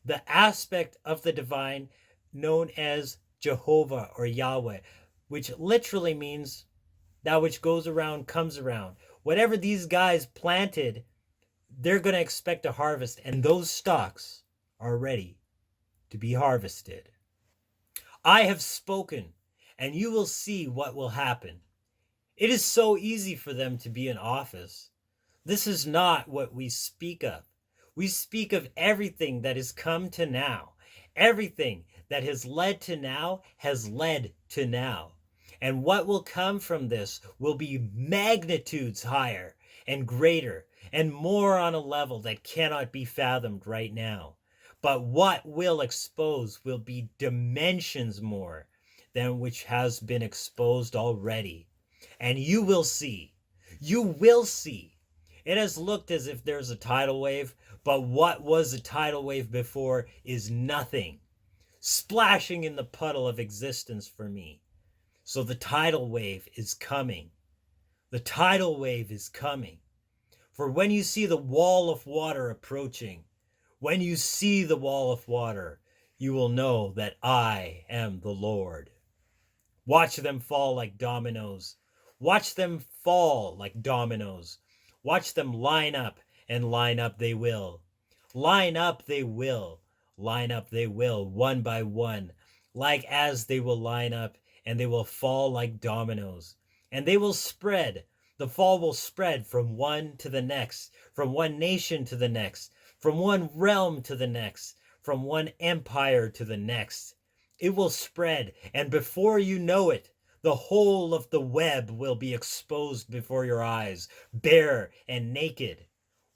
the aspect of the divine known as Jehovah or Yahweh, which literally means that which goes around comes around. Whatever these guys planted, they're going to expect a harvest, and those stalks are ready to be harvested. I have spoken, and you will see what will happen. It is so easy for them to be in office. This is not what we speak of. We speak of everything that has come to now. Everything that has led to now has led to now. And what will come from this will be magnitudes higher and greater and more on a level that cannot be fathomed right now. But what will expose will be dimensions more than which has been exposed already. And you will see. You will see. It has looked as if there's a tidal wave, but what was a tidal wave before is nothing. Splashing in the puddle of existence for me. So the tidal wave is coming. The tidal wave is coming. For when you see the wall of water approaching, when you see the wall of water, you will know that I am the Lord. Watch them fall like dominoes. Watch them fall like dominoes. Watch them line up, and line up they will. Line up they will. Line up they will, one by one. Like as they will line up, and they will fall like dominoes. And they will spread. The fall will spread from one to the next, from one nation to the next, from one realm to the next, from one empire to the next. It will spread, and before you know it, the whole of the web will be exposed before your eyes, bare and naked.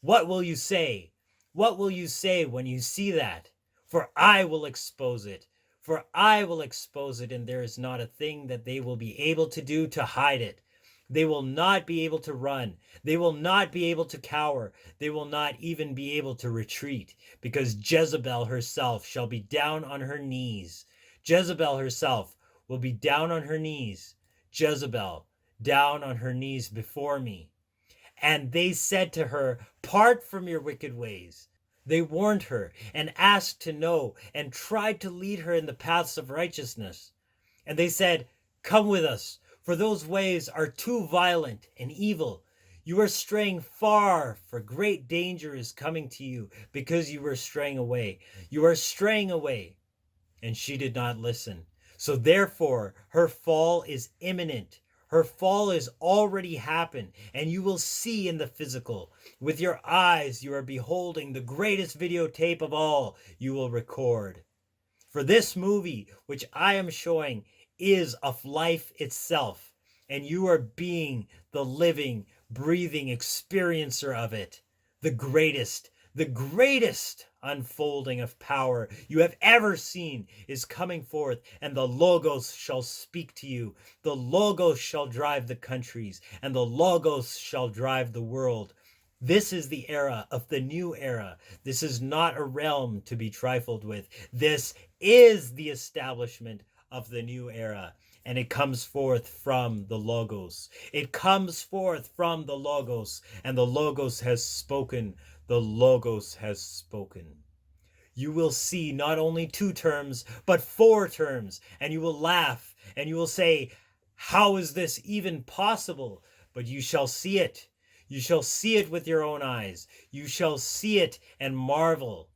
What will you say? What will you say when you see that? For I will expose it. For I will expose it, and there is not a thing that they will be able to do to hide it. They will not be able to run. They will not be able to cower. They will not even be able to retreat, because Jezebel herself shall be down on her knees. Jezebel herself will be down on her knees. Jezebel down on her knees before me. And they said to her, part from your wicked ways. They warned her and asked to know and tried to lead her in the paths of righteousness. And they said, come with us, for those ways are too violent and evil. You are straying far, for great danger is coming to you because you were straying away. You are straying away. And she did not listen. So therefore, her fall is imminent. Her fall is already happened, and you will see in the physical. With your eyes, you are beholding the greatest videotape of all you will record. For this movie, which I am showing, is of life itself, and you are being the living, breathing experiencer of it. The greatest unfolding of power you have ever seen is coming forth, and the Logos shall speak to you. The Logos shall drive the countries, and the Logos shall drive the world. This is the era of the new era. This is not a realm to be trifled with. This is the establishment of the new era, and it comes forth from the Logos. It comes forth from the Logos, and the Logos has spoken. The Logos has spoken. You will see not only 2 terms, but 4 terms, and you will laugh, and you will say, how is this even possible? But you shall see it. You shall see it with your own eyes. You shall see it and marvel,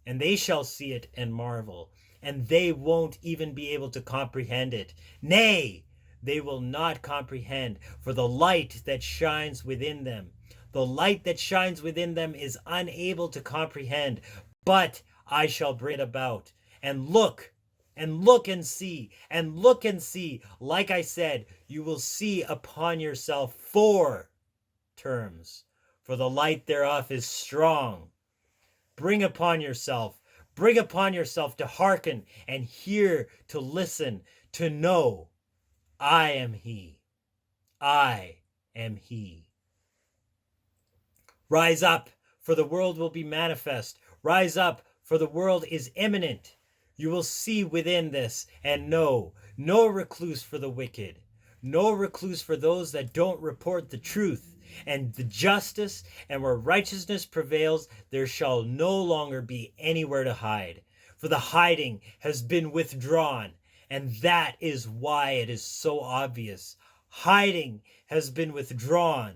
and they shall see it and marvel, and they won't even be able to comprehend it. Nay, they will not comprehend, for the light that shines within them, the light that shines within them is unable to comprehend, but I shall bring it about. And look and see, and look and see. Like I said, you will see upon yourself 4 terms, for the light thereof is strong. Bring upon yourself to hearken and hear, to listen, to know. I am He. I am He. Rise up, for the world will be manifest. Rise up, for the world is imminent. You will see within this, and no recluse for the wicked, no recluse for those that don't report the truth and the justice, and where righteousness prevails, there shall no longer be anywhere to hide. For the hiding has been withdrawn, and that is why it is so obvious. Hiding has been withdrawn.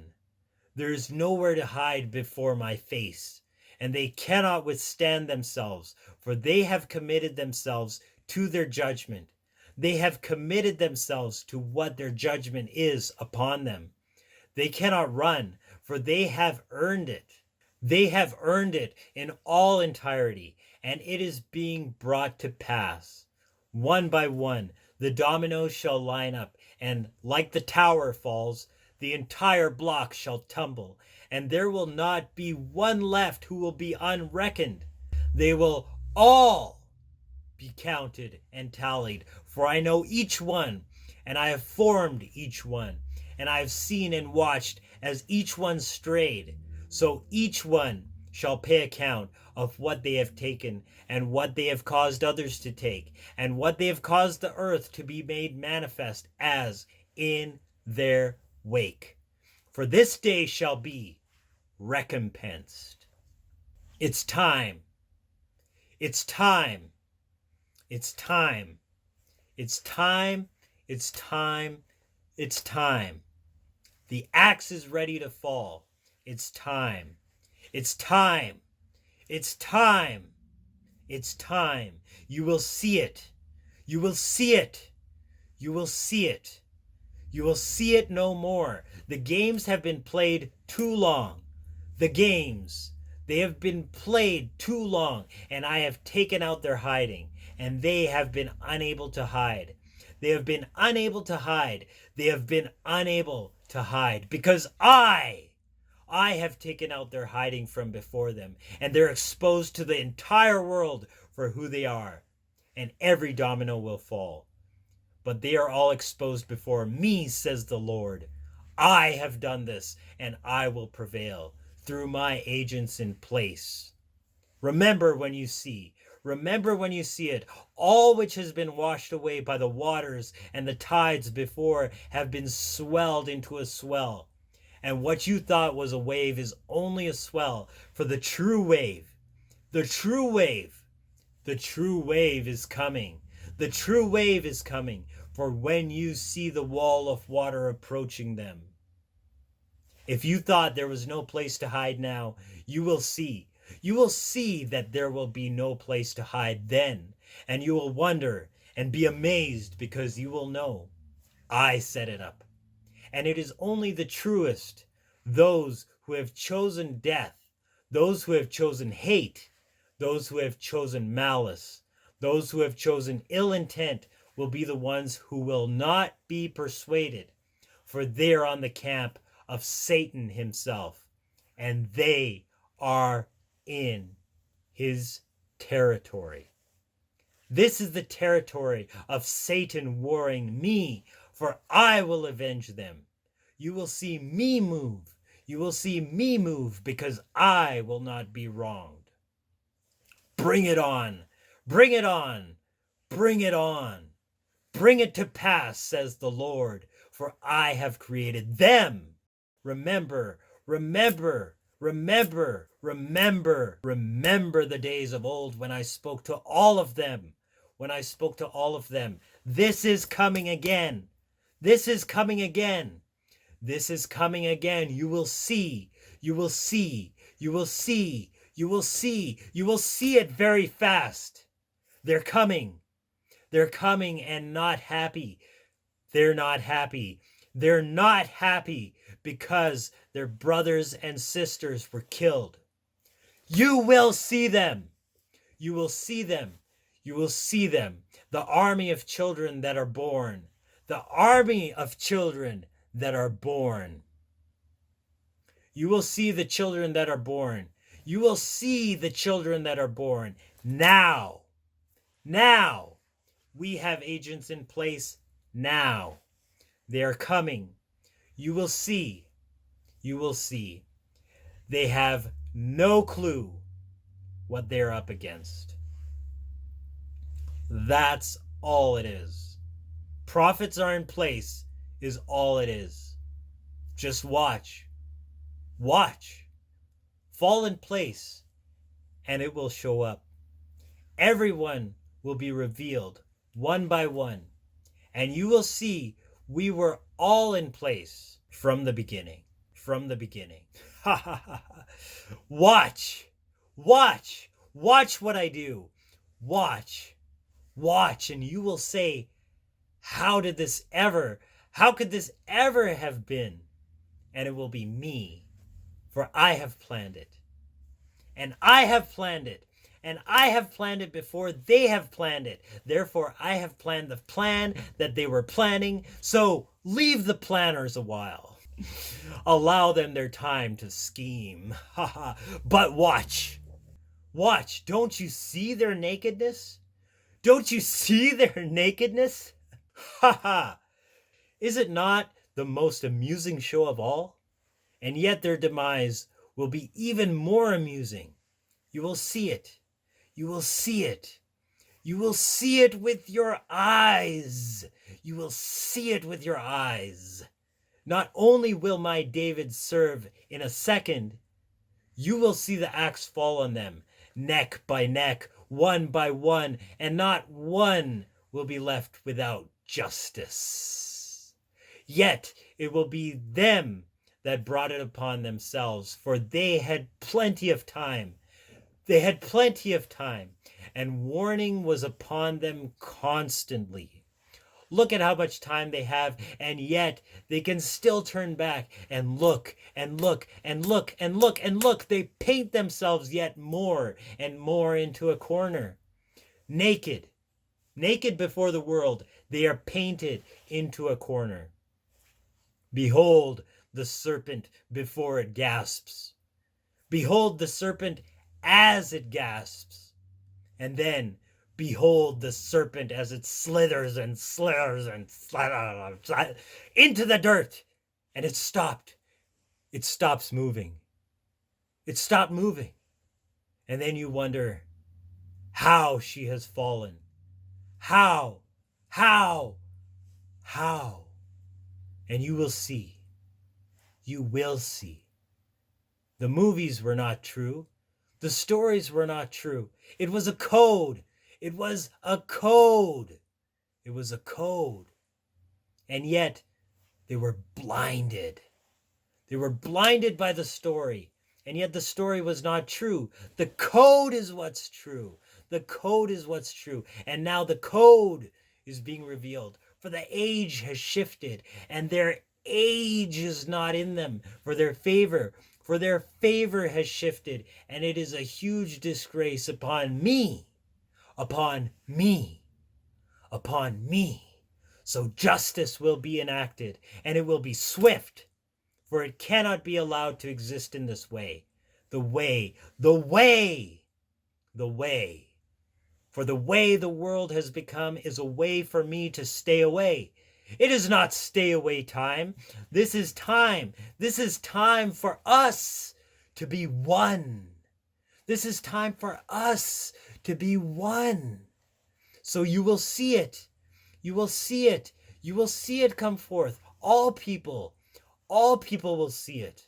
There is nowhere to hide before my face, and they cannot withstand themselves, for they have committed themselves to their judgment. They have committed themselves to what their judgment is upon them. They cannot run, for they have earned it. They have earned it in all entirety, and it is being brought to pass. One by one, the dominoes shall line up, and like the tower falls, the entire block shall tumble, and there will not be one left who will be unreckoned. They will all be counted and tallied, for I know each one, and I have formed each one, and I have seen and watched as each one strayed. So each one shall pay account of what they have taken, and what they have caused others to take, and what they have caused the earth to be made manifest as in their wake. For this day shall be recompensed. It's time. It's time. It's time. It's time. It's time. It's time. The axe is ready to fall. It's time. It's time. It's time. It's time. You will see it. You will see it. You will see it. You will see it no more. The games have been played too long. The games. They have been played too long, and I have taken out their hiding, and they have been unable to hide. They have been unable to hide. They have been unable to hide because I have taken out their hiding from before them, and they're exposed to the entire world for who they are, and every domino will fall. But they are all exposed before me, says the Lord. I have done this, and I will prevail through my agents in place. Remember when you see it, all which has been washed away by the waters and the tides before have been swelled into a swell. And what you thought was a wave is only a swell, for the true wave is coming. The true wave is coming, for when you see the wall of water approaching them. If you thought there was no place to hide now, you will see. You will see that there will be no place to hide then, and you will wonder and be amazed because you will know I set it up. And it is only the truest, those who have chosen death, those who have chosen hate, those who have chosen malice, those who have chosen ill intent will be the ones who will not be persuaded, for they are on the camp of Satan himself, and they are in his territory. This is the territory of Satan warring me, for I will avenge them. You will see me move. You will see me move because I will not be wronged. Bring it on. Bring it on. Bring it on. Bring it to pass, says the Lord, for I have created them. Remember, remember, remember, remember, remember the days of old when I spoke to all of them. When I spoke to all of them. This is coming again. This is coming again. This is coming again. You will see. You will see. You will see. You will see. You will see it very fast. They're coming. They're coming and not happy. They're not happy. They're not happy because their brothers and sisters were killed. You will see them. You will see them. You will see them. The army of children that are born. The army of children that are born. You will see the children that are born. You will see the children that are born. Now. Now. We have agents in place now. They are coming. You will see. You will see. They have no clue. what they're up against. That's all it is. Prophets are in place is all it is. Just watch. Watch. Fall in place and it will show up. Everyone will be revealed one by one. And you will see we were all in place from the beginning. From the beginning. Ha ha ha. Watch. Watch. Watch what I do. Watch. Watch. And you will say, how could this ever have been? And it will be me. For I have planned it. And I have planned it. And I have planned it before they have planned it. Therefore, I have planned the plan that they were planning. So leave the planners a while. Allow them their time to scheme. But watch. Watch. Don't you see their nakedness? Don't you see their nakedness? Is it not the most amusing show of all? And yet their demise will be even more amusing. You will see it. You will see it. You will see it with your eyes. You will see it with your eyes. Not only will my David serve in a second, you will see the axe fall on them, neck by neck, one by one, and not one will be left without justice. Yet it will be them that brought it upon themselves, for they had plenty of time. They had plenty of time, and warning was upon them constantly. Look at how much time they have, and yet they can still turn back and look and look and look and look and look. They paint themselves yet more and more into a corner. Naked, naked before the world, they are painted into a corner. Behold the serpent before it gasps. Behold the serpent as it gasps. And then behold the serpent as it slithers and slithers and slithers into the dirt. And it stopped. It stops moving. It stopped moving. And then you wonder how she has fallen. How? And you will see. You will see. The movies were not true. The stories were not true. It was a code. It was a code. It was a code. And yet, they were blinded. They were blinded by the story. And yet the story was not true. The code is what's true. The code is what's true. And now the code is being revealed. For the age has shifted. And their age is not in them for their favor. For their favor has shifted, and it is a huge disgrace upon me, upon me, upon me. So justice will be enacted, and it will be swift, for it cannot be allowed to exist in this way. The way. For the way the world has become is a way for me to stay away. It is not stay away time. This is time. This is time for us to be one. This is time for us to be one. So you will see it. You will see it. You will see it come forth. All people will see it.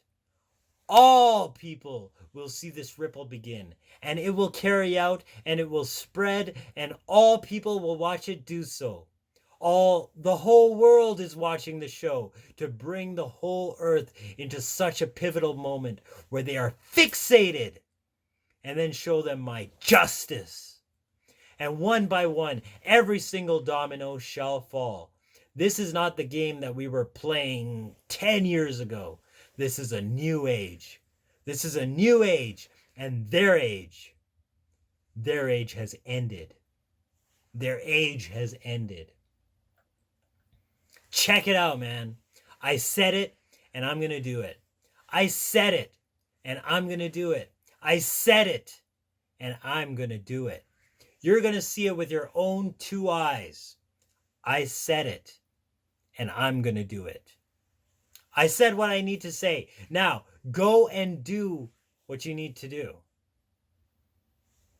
All people will see this ripple begin. And it will carry out and it will spread and all people will watch it do so. The whole world is watching the show to bring the whole earth into such a pivotal moment where they are fixated and then show them my justice. And one by one, every single domino shall fall. This is not the game that we were playing 10 years ago. This is a new age. This is a new age, and their age has ended. Their age has ended. Check it out, man. I said it, and I'm going to do it. I said it, and I'm going to do it. I said it, and I'm going to do it. You're going to see it with your own two eyes. I said it, and I'm going to do it. I said what I need to say. Now, go and do what you need to do.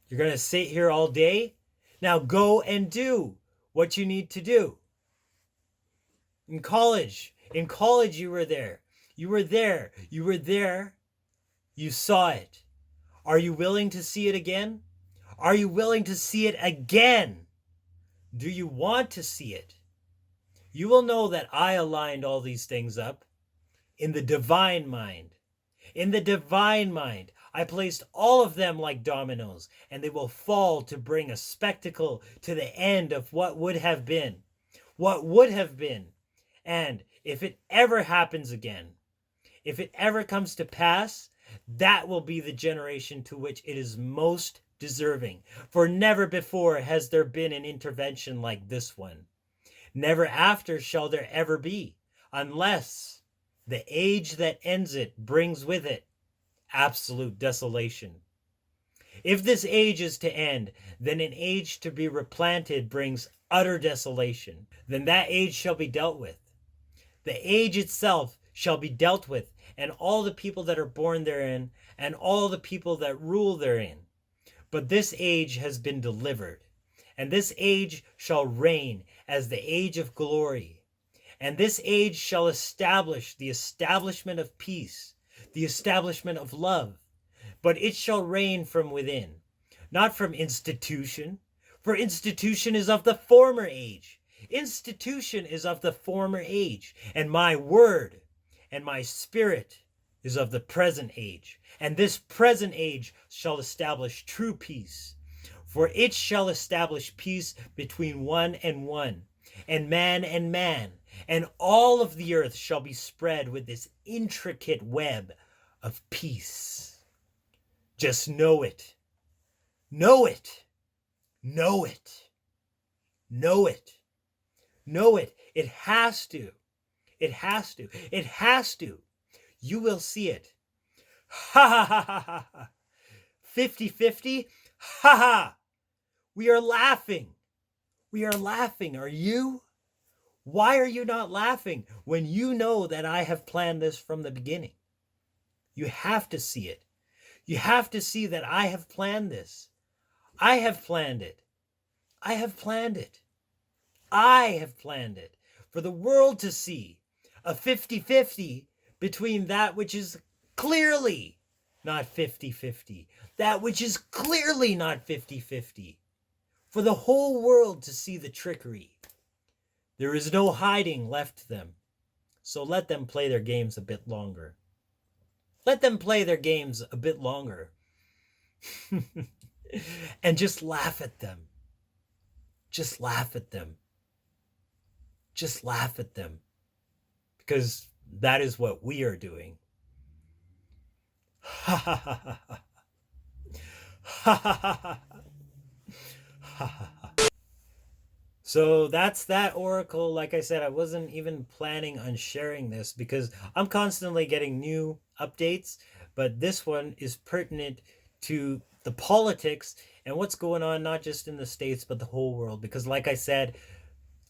You're going to sit here all day? Now go and do what you need to do. In college you were there. You were there. You were there. You saw it. Are you willing to see it again? Are you willing to see it again? Do you want to see it? You will know that I aligned all these things up in the divine mind. In the divine mind, I placed all of them like dominoes, and they will fall to bring a spectacle to the end of what would have been. What would have been. And if it ever happens again, if it ever comes to pass, that will be the generation to which it is most deserving. For never before has there been an intervention like this one. Never after shall there ever be, unless the age that ends it brings with it absolute desolation. If this age is to end, then an age to be replanted brings utter desolation. Then that age shall be dealt with. The age itself shall be dealt with, and all the people that are born therein, and all the people that rule therein. But this age has been delivered, and this age shall reign as the age of glory. And this age shall establish the establishment of peace, the establishment of love. But it shall reign from within, not from institution, for institution is of the former age. Institution is of the former age, and my word and my spirit is of the present age. And this present age shall establish true peace, for it shall establish peace between one, and man, and all of the earth shall be spread with this intricate web of peace. Just know it. Know it. Know it. Know it. Know it. It has to. It has to. It has to. You will see it. Ha ha ha ha ha ha. 50-50. Ha ha. We are laughing. We are laughing. Are you? Why are you not laughing when you know that I have planned this from the beginning? You have to see it. You have to see that I have planned this. I have planned it. I have planned it. I have planned it for the world to see a 50-50 between that which is clearly not 50-50, that which is clearly not 50-50, for the whole world to see the trickery. There is no hiding left to them, so let them play their games a bit longer. Let them play their games a bit longer. And just laugh at them. Just laugh at them. Just laugh at them. Because that is what we are doing. Ha ha ha ha ha. Ha ha ha ha. Ha ha ha. So that's that oracle. Like I said, I wasn't even planning on sharing this because I'm constantly getting new updates, but this one is pertinent to the politics and what's going on, not just in the States, but the whole world. Because like I said,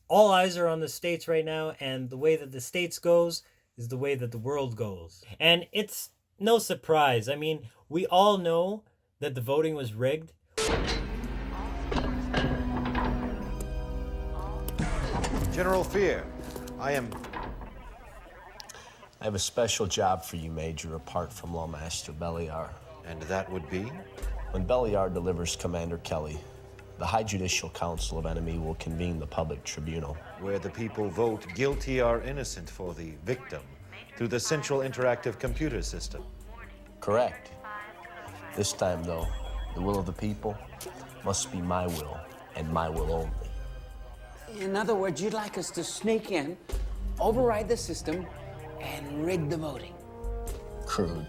all eyes are on the States right now, and the way that the States goes is the way that the world goes. And it's no surprise. I mean, we all know that the voting was rigged. General Fear, I have a special job for you, Major, apart from Lawmaster Beliar. And that would be? When Beliar delivers Commander Kelly, the High Judicial Council of Enemy will convene the public tribunal. Where the people vote guilty or innocent for the victim through the central interactive computer system. Correct. This time, though, the will of the people must be my will, and my will only. In other words, you'd like us to sneak in, override the system, and rig the voting. Crude,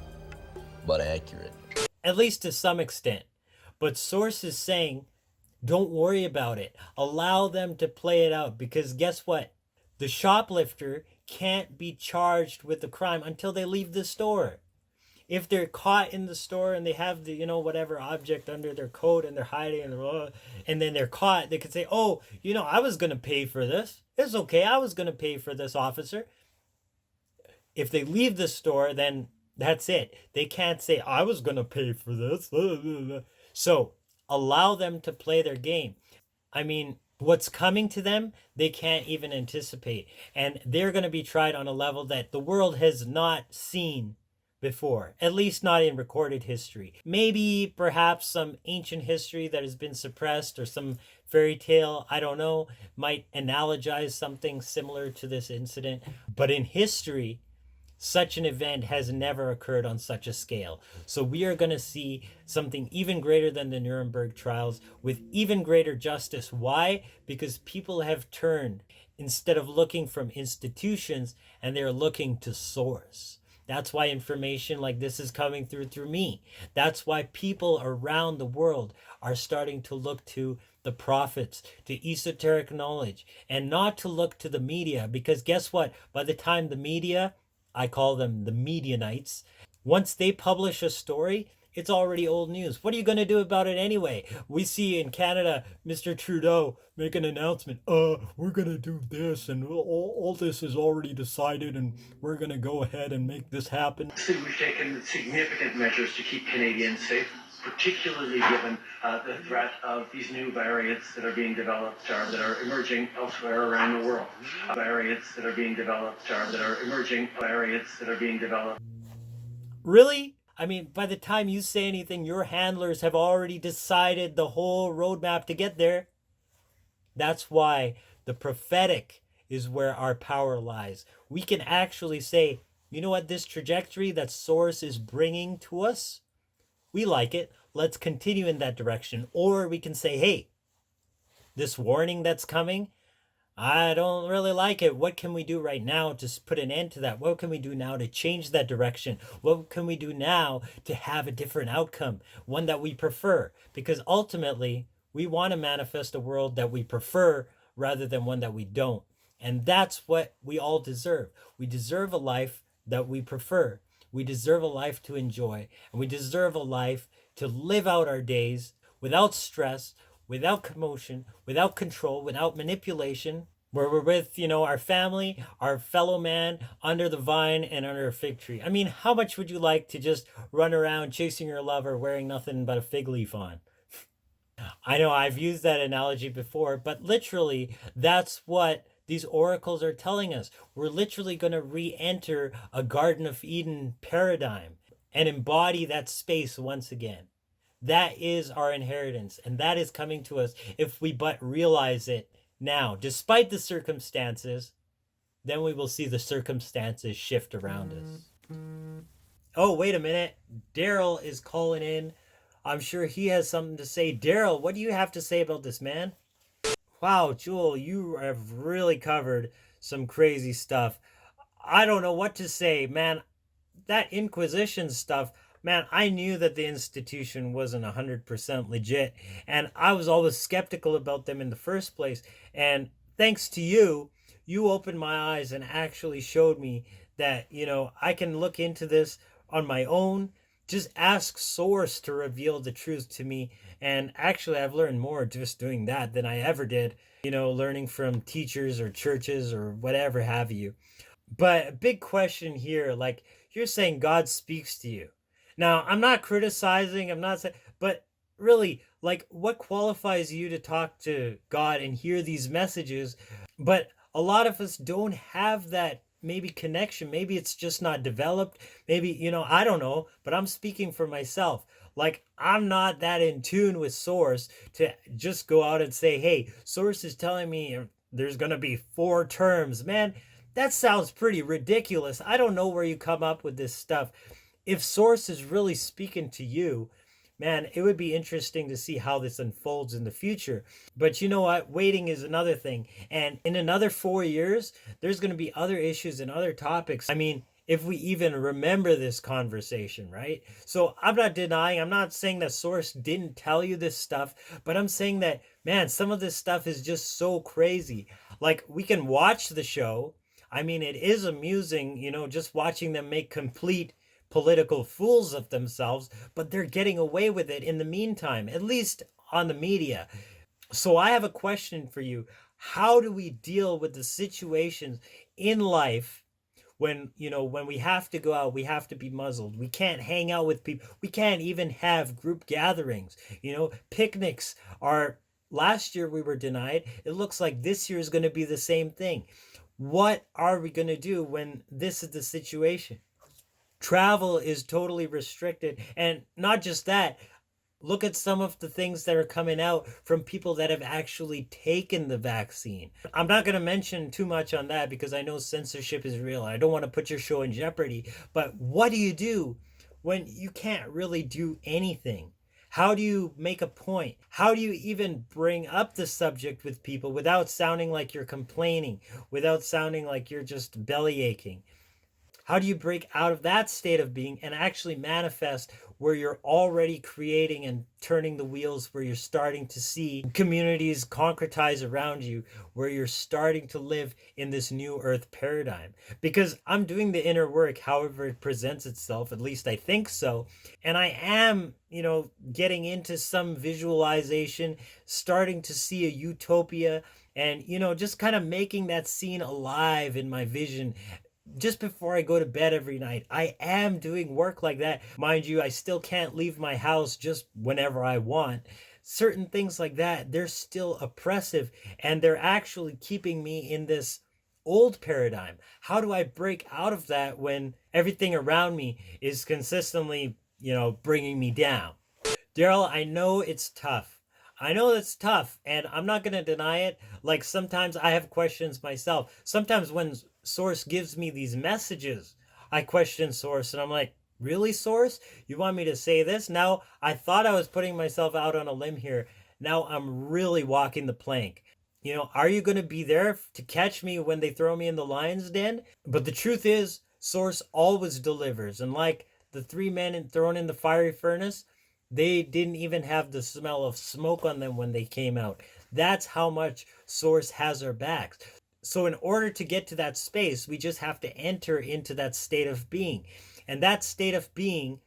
but accurate. At least to some extent. But sources saying, don't worry about it. Allow them to play it out, because guess what? The shoplifter can't be charged with the crime until they leave the store. If they're caught in the store and they have the, whatever object under their coat and they're hiding and then they're caught, they could say, oh, I was going to pay for this. It's okay. I was going to pay for this, officer. If they leave the store, then that's it. They can't say, I was going to pay for this. So allow them to play their game. I mean, what's coming to them, they can't even anticipate. And they're going to be tried on a level that the world has not seen before, at least not in recorded history. Maybe perhaps some ancient history that has been suppressed, or some fairy tale, I don't know, might analogize something similar to this incident. But in history, such an event has never occurred on such a scale. So we are going to see something even greater than the Nuremberg trials, with even greater justice. Why? Because people have turned, instead of looking from institutions, and they're looking to source. That's why information like this is coming through me. That's why people around the world are starting to look to the prophets, to esoteric knowledge, and not to look to the media. Because guess what? By the time the media, I call them the Medianites, once they publish a story, it's already old news. What are you going to do about it anyway? We see in Canada, Mr. Trudeau make an announcement. We're going to do this, and all this is already decided, and we're going to go ahead and make this happen. We've taken significant measures to keep Canadians safe, particularly given the threat of these new variants that are being developed or that are emerging elsewhere around the world. Really? I mean, by the time you say anything, your handlers have already decided the whole roadmap to get there. That's why the prophetic is where our power lies. We can actually say, you know what, this trajectory that Source is bringing to us, we like it. Let's continue in that direction. Or we can say, hey, this warning that's coming, I don't really like it. What can we do right now to put an end to that? What can we do now to change that direction? What can we do now to have a different outcome, one that we prefer? Because ultimately, we want to manifest a world that we prefer rather than one that we don't. And that's what we all deserve. We deserve a life that we prefer. We deserve a life to enjoy. And we deserve a life to live out our days without stress, without commotion, without control, without manipulation, where we're with, our family, our fellow man, under the vine and under a fig tree. I mean, how much would you like to just run around chasing your lover wearing nothing but a fig leaf on? I know I've used that analogy before, but literally that's what these oracles are telling us. We're literally going to re-enter a Garden of Eden paradigm and embody that space once again. That is our inheritance, and that is coming to us if we but realize it now. Despite the circumstances, then we will see the circumstances shift around us. Oh, wait a minute. Daryl is calling in. I'm sure he has something to say. Daryl, what do you have to say about this, man? Wow, Jewel, you have really covered some crazy stuff. I don't know what to say, man. That Inquisition stuff, man, I knew that the institution wasn't 100% legit, and I was always skeptical about them in the first place. And thanks to you, you opened my eyes and actually showed me that, I can look into this on my own. Just ask Source to reveal the truth to me. And actually, I've learned more just doing that than I ever did, learning from teachers or churches or whatever have you. But a big question here, like, you're saying God speaks to you. Now, I'm not criticizing, I'm not saying, but really, like, what qualifies you to talk to God and hear these messages? But a lot of us don't have that maybe connection. Maybe it's just not developed. Maybe, I don't know, but I'm speaking for myself. Like, I'm not that in tune with Source to just go out and say, hey, Source is telling me there's going to be 4 terms. Man, that sounds pretty ridiculous. I don't know where you come up with this stuff. If Source is really speaking to you, man, it would be interesting to see how this unfolds in the future. But you know what? Waiting is another thing. And in another 4 years, there's going to be other issues and other topics. I mean, if we even remember this conversation, right? So I'm not denying, I'm not saying that Source didn't tell you this stuff, but I'm saying that, man, some of this stuff is just so crazy. Like, we can watch the show. I mean, it is amusing, just watching them make complete political fools of themselves, but they're getting away with it in the meantime, at least on the media. So I have a question for you. How do we deal with the situations in life when, when we have to go out, we have to be muzzled. We can't hang out with people. We can't even have group gatherings. Picnics are, last year we were denied. It looks like this year is going to be the same thing. What are we going to do when this is the situation? Travel is totally restricted. And not just that, look at some of the things that are coming out from people that have actually taken the vaccine. I'm not going to mention too much on that because I know censorship is real. I don't want to put your show in jeopardy. But what do you do when you can't really do anything? How do you make a point? How do you even bring up the subject with people without sounding like you're complaining, without sounding like you're just belly aching? How do you break out of that state of being and actually manifest where you're already creating and turning the wheels, where you're starting to see communities concretize around you, where you're starting to live in this new earth paradigm? Because I'm doing the inner work however it presents itself, at least I think so. And I am, getting into some visualization, starting to see a utopia and, just kind of making that scene alive in my vision just before I go to bed every night. I am doing work like that. Mind you, I still can't leave my house just whenever I want. Certain things like that, they're still oppressive and they're actually keeping me in this old paradigm. How do I break out of that when everything around me is consistently, bringing me down? Daryl, I know it's tough. I know it's tough and I'm not going to deny it. Like sometimes I have questions myself. Sometimes when Source gives me these messages, I question Source and I'm like, really, Source? You want me to say this? Now, I thought I was putting myself out on a limb here. Now I'm really walking the plank. Are you going to be there to catch me when they throw me in the lion's den? But the truth is, Source always delivers. And like the 3 men thrown in the fiery furnace, they didn't even have the smell of smoke on them when they came out. That's how much Source has our backs. So in order to get to that space, we just have to enter into that state of being. And that state of being,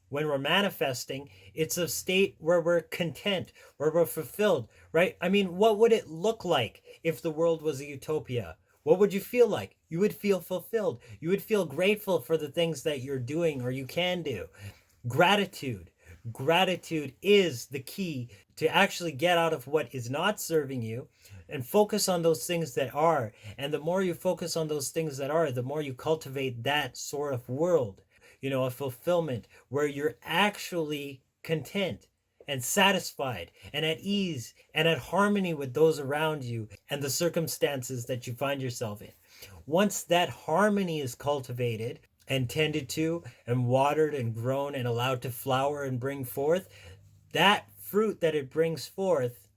when we're manifesting, it's a state where we're content, where we're fulfilled, right? I mean, what would it look like if the world was a utopia? What would you feel like? You would feel fulfilled. You would feel grateful for the things that you're doing or you can do. Gratitude. Gratitude is the key to actually get out of what is not serving you and focus on those things that are. And the more you focus on those things that are, the more you cultivate that sort of world, a fulfillment where you're actually content and satisfied and at ease and at harmony with those around you and the circumstances that you find yourself in. Once that harmony is cultivated and tended to and watered and grown and allowed to flower and bring forth, that fruit that it brings forth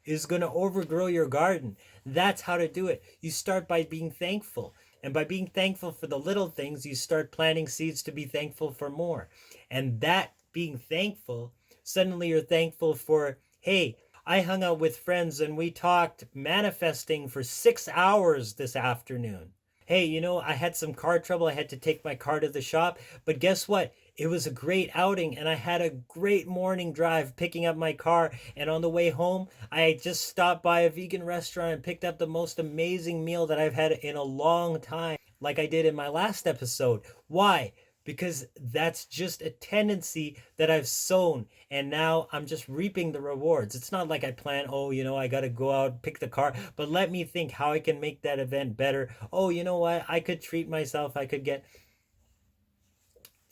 is going to overgrow your garden. That's how to do it. You start by being thankful. And by being thankful for the little things, you start planting seeds to be thankful for more. And that being thankful, suddenly you're thankful for, hey, I hung out with friends and we talked manifesting for 6 hours this afternoon. Hey, I had some car trouble. I had to take my car to the shop. But guess what? It was a great outing and I had a great morning drive picking up my car. And on the way home, I just stopped by a vegan restaurant and picked up the most amazing meal that I've had in a long time, like I did in my last episode. Why? Because that's just a tendency that I've sown and now I'm just reaping the rewards. It's not like I plan, I got to go out, pick the car, but let me think how I can make that event better. Oh, you know what? I could treat myself. I could get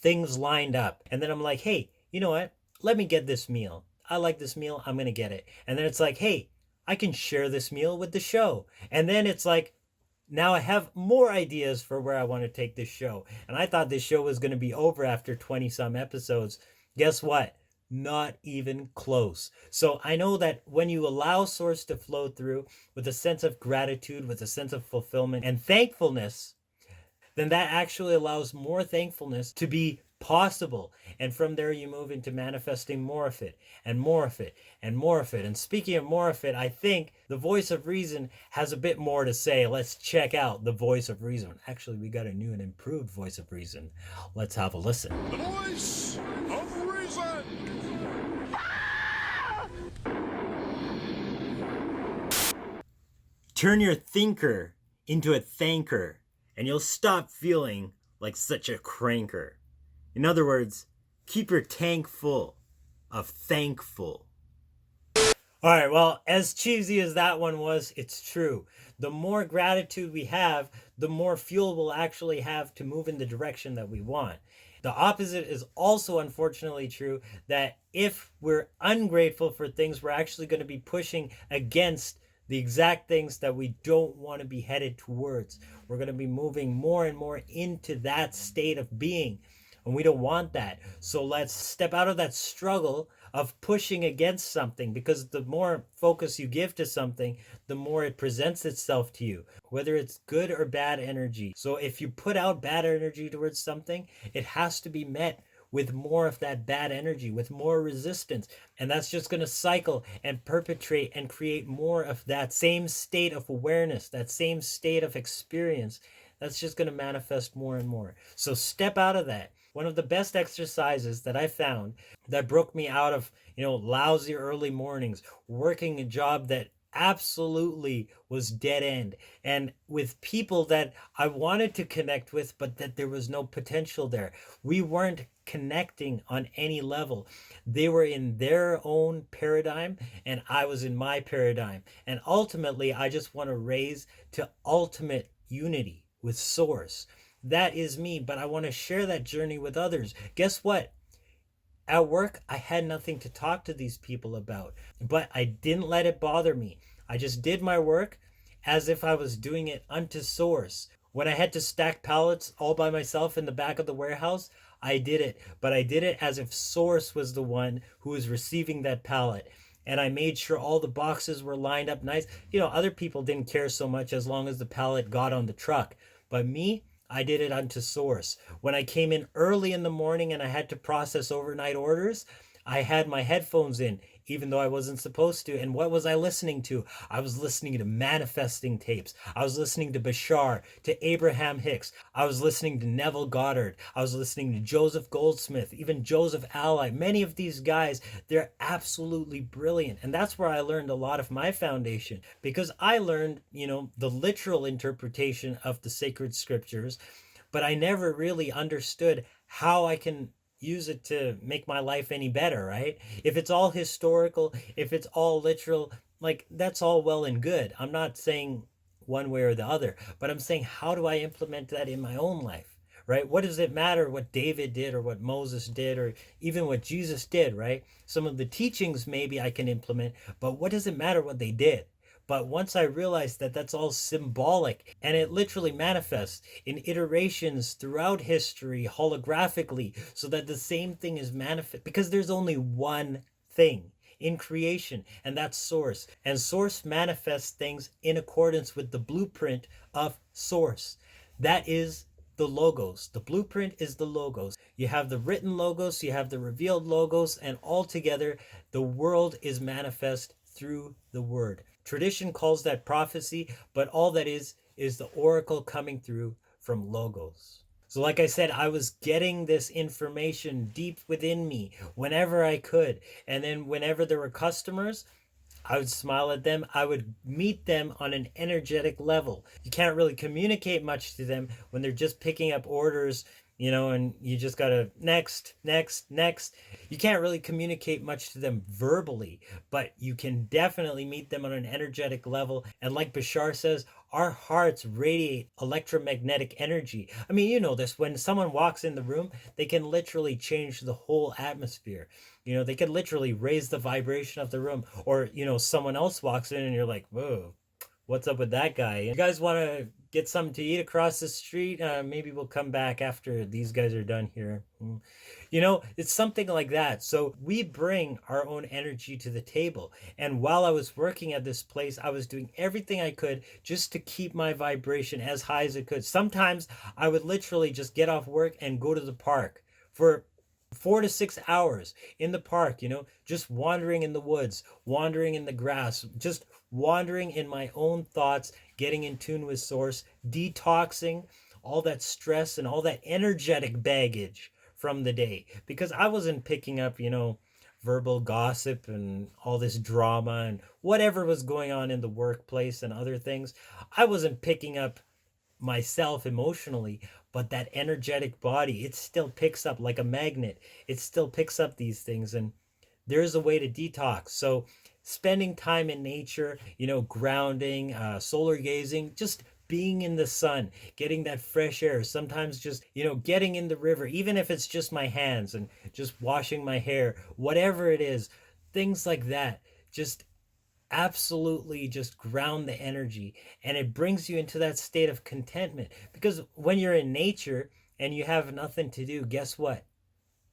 things lined up. And then I'm like, hey, you know what? Let me get this meal. I like this meal. I'm going to get it. And then it's like, hey, I can share this meal with the show. And then it's like, now I have more ideas for where I want to take this show. And I thought this show was going to be over after 20 some episodes. Guess what? Not even close. So I know that when you allow Source to flow through with a sense of gratitude, with a sense of fulfillment and thankfulness, then that actually allows more thankfulness to be possible. And from there you move into manifesting more of it and more of it and more of it. And speaking of more of it, I think the voice of reason has a bit more to say. Let's check out the voice of reason. Actually, we got a new and improved voice of reason. Let's have a listen. The voice of reason! Turn your thinker into a thanker. and you'll stop feeling like such a cranker. In other words, keep your tank full of thankful. Alright, well, as cheesy as that one was, it's true. The more gratitude we have, the more fuel we'll actually have to move in the direction that we want. The opposite is also unfortunately true, that if we're ungrateful for things, we're actually going to be pushing against the exact things that we don't want to be headed towards. We're going to be moving more and more into that state of being, and we don't want that. So let's step out of that struggle of pushing against something, because the more focus you give to something, the more it presents itself to you, whether it's good or bad energy. So if you put out bad energy towards something, it has to be met with more of that bad energy, with more resistance. And that's just going to cycle and perpetrate and create more of that same state of awareness, that same state of experience. That's just going to manifest more and more. So step out of that. One of the best exercises that I found that broke me out of, lousy early mornings, working a job that absolutely was dead end, and with people that I wanted to connect with, but that there was no potential there. We weren't connecting on any level. They were in their own paradigm and I was in my paradigm. And ultimately, I just want to raise to ultimate unity with Source. That is me, but I want to share that journey with others. Guess what? At work, I had nothing to talk to these people about, but I didn't let it bother me. I just did my work as if I was doing it unto Source. When I had to stack pallets all by myself in the back of the warehouse, I did it, but I did it as if Source was the one who was receiving that pallet. And I made sure all the boxes were lined up nice. Other people didn't care so much as long as the pallet got on the truck. But me, I did it unto Source. When I came in early in the morning and I had to process overnight orders, I had my headphones in, even though I wasn't supposed to. And what was I listening to? I was listening to manifesting tapes. I was listening to Bashar, to Abraham Hicks. I was listening to Neville Goddard. I was listening to Joseph Goldsmith, even Joseph Ally. Many of these guys, they're absolutely brilliant. And that's where I learned a lot of my foundation, because I learned, the literal interpretation of the sacred scriptures, but I never really understood how I can use it to make my life any better, right? If it's all historical, if it's all literal, that's all well and good. I'm not saying one way or the other, but I'm saying, how do I implement that in my own life, right? What does it matter what David did or what Moses did or even what Jesus did, right? Some of the teachings maybe I can implement, but what does it matter what they did? But once I realized that that's all symbolic and it literally manifests in iterations throughout history holographically, so that the same thing is manifest, because there's only one thing in creation, and that's Source. And Source manifests things in accordance with the blueprint of Source. That is the logos. The blueprint is the logos. You have the written logos, you have the revealed logos, and all together the world is manifest through the word. Tradition calls that prophecy, but all that is the oracle coming through from logos. So like I said, I was getting this information deep within me whenever I could. And then whenever there were customers, I would smile at them. I would meet them on an energetic level. You can't really communicate much to them when they're just picking up orders, and you just gotta next. You can't really communicate much to them verbally, but you can definitely meet them on an energetic level. And like Bashar says, our hearts radiate electromagnetic energy. I mean, you know this, when someone walks in the room, they can literally change the whole atmosphere. They can literally raise the vibration of the room. Or, someone else walks in and you're like, whoa, what's up with that guy? You guys want to get something to eat across the street? Maybe we'll come back after these guys are done here. It's something like that. So we bring our own energy to the table. And while I was working at this place, I was doing everything I could just to keep my vibration as high as it could. Sometimes I would literally just get off work and go to the park for 4 to 6 hours in the park, just wandering in the woods, wandering in the grass, just wandering in my own thoughts, getting in tune with Source, detoxing all that stress and all that energetic baggage from the day. Because I wasn't picking up, verbal gossip and all this drama and whatever was going on in the workplace and other things. I wasn't picking up myself emotionally, but that energetic body, it still picks up like a magnet. It still picks up these things, and there's a way to detox. So spending time in nature, grounding, solar gazing, just being in the sun, getting that fresh air, sometimes just, getting in the river, even if it's just my hands and just washing my hair, whatever it is, things like that, just absolutely just ground the energy, and it brings you into that state of contentment. Because when you're in nature and you have nothing to do, guess what?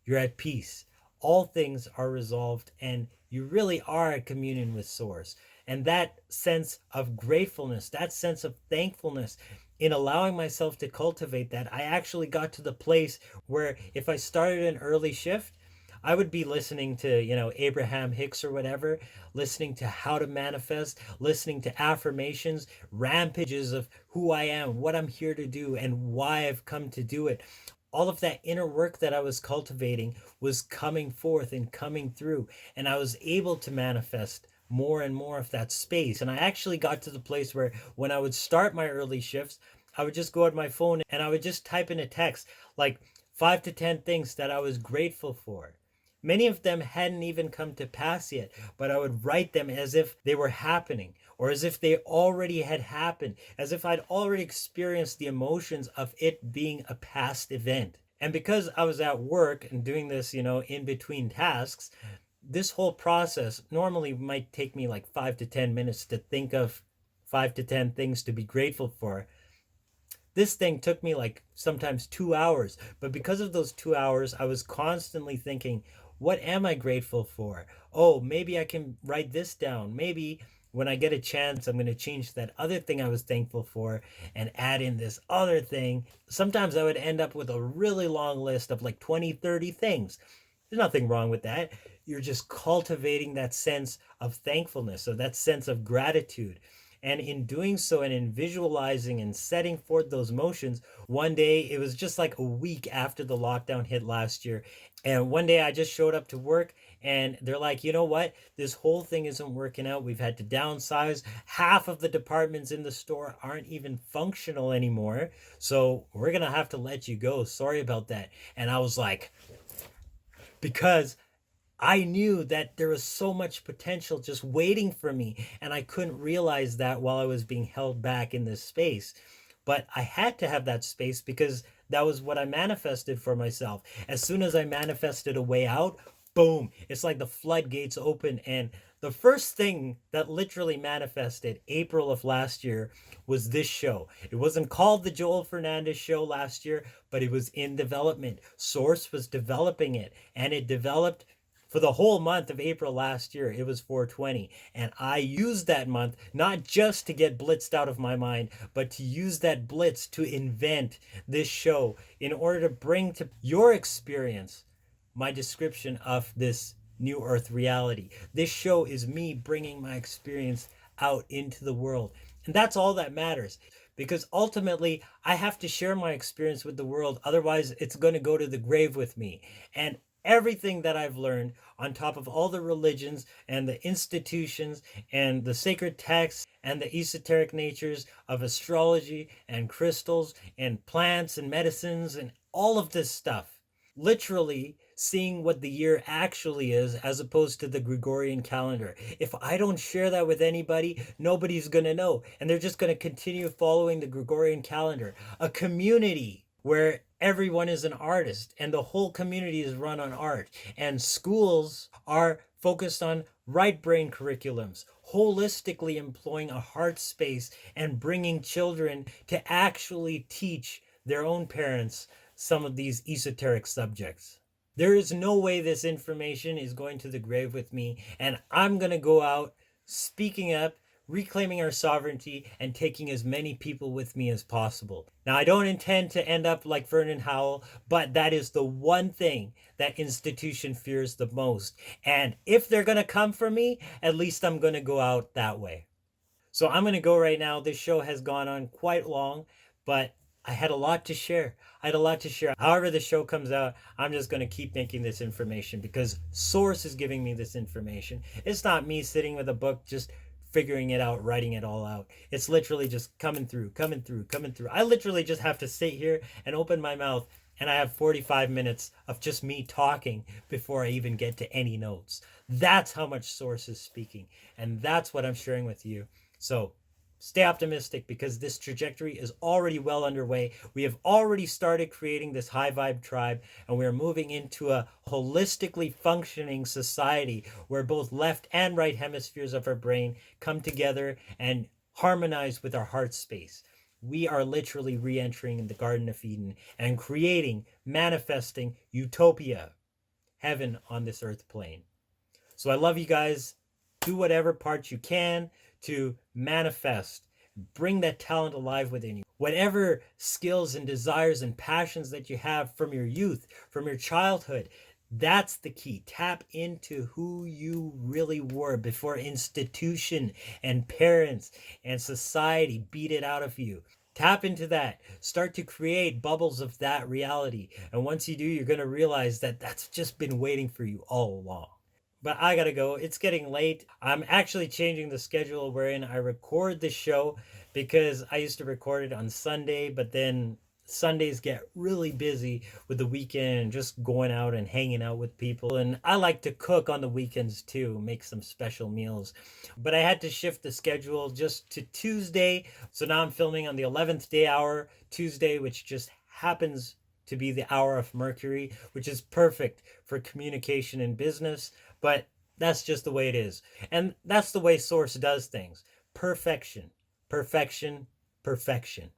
You're at peace. All things are resolved, and you really are at communion with Source. And that sense of gratefulness, that sense of thankfulness, in allowing myself to cultivate that, I actually got to the place where if I started an early shift, I would be listening to, Abraham Hicks or whatever, listening to how to manifest, listening to affirmations, rampages of who I am, what I'm here to do, and why I've come to do it. All of that inner work that I was cultivating was coming forth and coming through, and I was able to manifest more and more of that space. And I actually got to the place where when I would start my early shifts, I would just go on my phone and I would just type in a text like 5 to 10 things that I was grateful for. Many of them hadn't even come to pass yet, but I would write them as if they were happening, or as if they already had happened, as if I'd already experienced the emotions of it being a past event. And because I was at work and doing this, in between tasks, this whole process normally might take me like 5 to 10 minutes to think of 5 to 10 things to be grateful for. This thing took me like sometimes 2 hours, but because of those 2 hours, I was constantly thinking, what am I grateful for? Oh, maybe I can write this down. Maybe when I get a chance, I'm going to change that other thing I was thankful for and add in this other thing. Sometimes I would end up with a really long list of like 20, 30 things. There's nothing wrong with that. You're just cultivating that sense of thankfulness, or that sense of gratitude. And in doing so and in visualizing and setting forth those motions, one day, it was just like a week after the lockdown hit last year. And one day I just showed up to work and they're like, you know what? This whole thing isn't working out. We've had to downsize. Half of the departments in the store aren't even functional anymore. So we're going to have to let you go. Sorry about that. And I was like, because I knew that there was so much potential just waiting for me, and I couldn't realize that while I was being held back in this space. But I had to have that space because that was what I manifested for myself. As soon as I manifested a way out, boom, it's like the floodgates open. And the first thing that literally manifested April of last year was this show. It wasn't called the Joel Fernandez Show last year, but it was in development. Source was developing it, and it developed for the whole month of April last year. It was 420. And I used that month not just to get blitzed out of my mind, but to use that blitz to invent this show in order to bring to your experience my description of this new earth reality. This show is me bringing my experience out into the world. And that's all that matters. Because ultimately, I have to share my experience with the world. Otherwise, it's going to go to the grave with me. And everything that I've learned, on top of all the religions and the institutions and the sacred texts and the esoteric natures of astrology and crystals and plants and medicines and all of this stuff, literally seeing what the year actually is as opposed to the Gregorian calendar. If I don't share that with anybody, nobody's going to know. And they're just going to continue following the Gregorian calendar. A community where everyone is an artist and the whole community is run on art, and schools are focused on right brain curriculums, holistically employing a heart space and bringing children to actually teach their own parents some of these esoteric subjects. There is no way this information is going to the grave with me, and I'm going to go out speaking up, reclaiming our sovereignty, and taking as many people with me as possible. Now, I don't intend to end up like Vernon Howell, but that is the one thing that institution fears the most. And if they're going to come for me, at least I'm going to go out that way. So I'm going to go right now. This show has gone on quite long, but I had a lot to share. However the show comes out, I'm just going to keep making this information because Source is giving me this information. It's not me sitting with a book just figuring it out, writing it all out. It's literally just coming through, coming through, coming through. I literally just have to sit here and open my mouth, and I have 45 minutes of just me talking before I even get to any notes. That's how much source is speaking, and that's what I'm sharing with you. So stay optimistic, because this trajectory is already well underway. We have already started creating this high vibe tribe, and we are moving into a holistically functioning society where both left and right hemispheres of our brain come together and harmonize with our heart space. We are literally re-entering the Garden of Eden and creating, manifesting utopia, heaven on this earth plane. So I love you guys. Do whatever part you can to manifest, bring that talent alive within you. Whatever skills and desires and passions that you have from your youth, from your childhood, that's the key. Tap into who you really were before institution and parents and society beat it out of you. Tap into that. Start to create bubbles of that reality. And once you do, you're going to realize that that's just been waiting for you all along. But I gotta go. It's getting late. I'm actually changing the schedule wherein I record the show, because I used to record it on Sunday, but then Sundays get really busy with the weekend and just going out and hanging out with people. And I like to cook on the weekends too, make some special meals. But I had to shift the schedule just to Tuesday. So now I'm filming on the 11th day hour, Tuesday, which just happens to be the hour of Mercury, which is perfect for communication and business. But that's just the way it is. And that's the way Source does things. Perfection, perfection, perfection.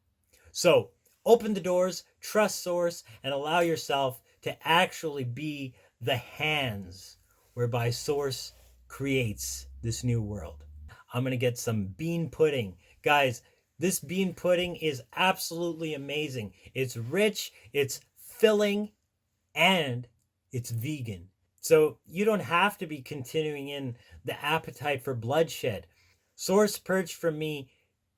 So open the doors, trust Source, and allow yourself to actually be the hands whereby Source creates this new world. I'm going to get some bean pudding. Guys, this bean pudding is absolutely amazing. It's rich, it's filling, and it's vegan. So you don't have to be continuing in the appetite for bloodshed. Source purged from me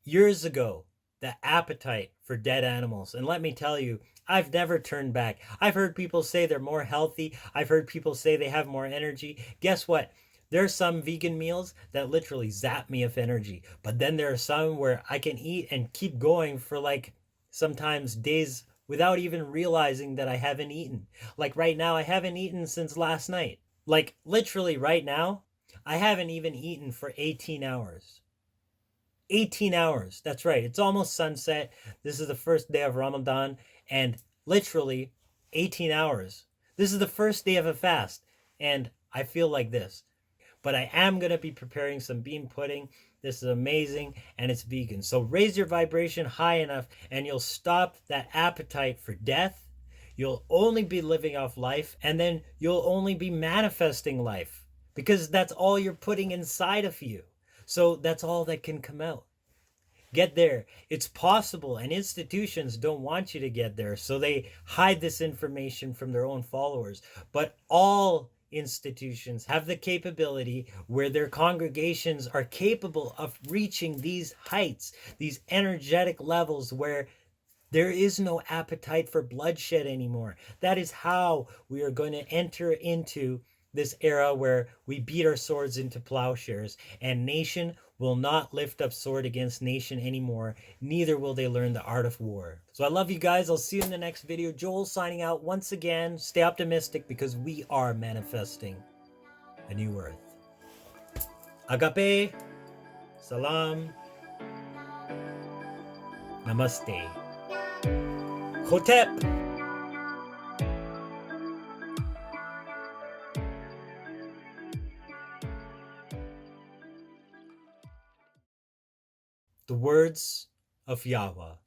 years ago the appetite for dead animals. And let me tell you, I've never turned back. I've heard people say they're more healthy. I've heard people say they have more energy. Guess what? There are some vegan meals that literally zap me of energy. But then there are some where I can eat and keep going for like sometimes days without even realizing that I haven't eaten. Like right now, I haven't eaten since last night. Like literally right now, I haven't even eaten for 18 hours. 18 hours. That's right. It's almost sunset. This is the first day of Ramadan, and literally 18 hours. This is the first day of a fast, and I feel like this. But I am going to be preparing some bean pudding. This is amazing, and it's vegan. So raise your vibration high enough, and you'll stop that appetite for death. You'll only be living off life, and then you'll only be manifesting life, because that's all you're putting inside of you. So that's all that can come out. Get there. It's possible, and institutions don't want you to get there, so they hide this information from their own followers. But all institutions have the capability where their congregations are capable of reaching these heights, these energetic levels where there is no appetite for bloodshed anymore. That is how we are going to enter into this era where we beat our swords into plowshares, and nation will not lift up sword against nation anymore. Neither will they learn the art of war. So I love you guys. I'll see you in the next video. Joel signing out once again. Stay optimistic, because we are manifesting a new earth. Agape. Salam. Namaste. Hotep. The words of Yahweh.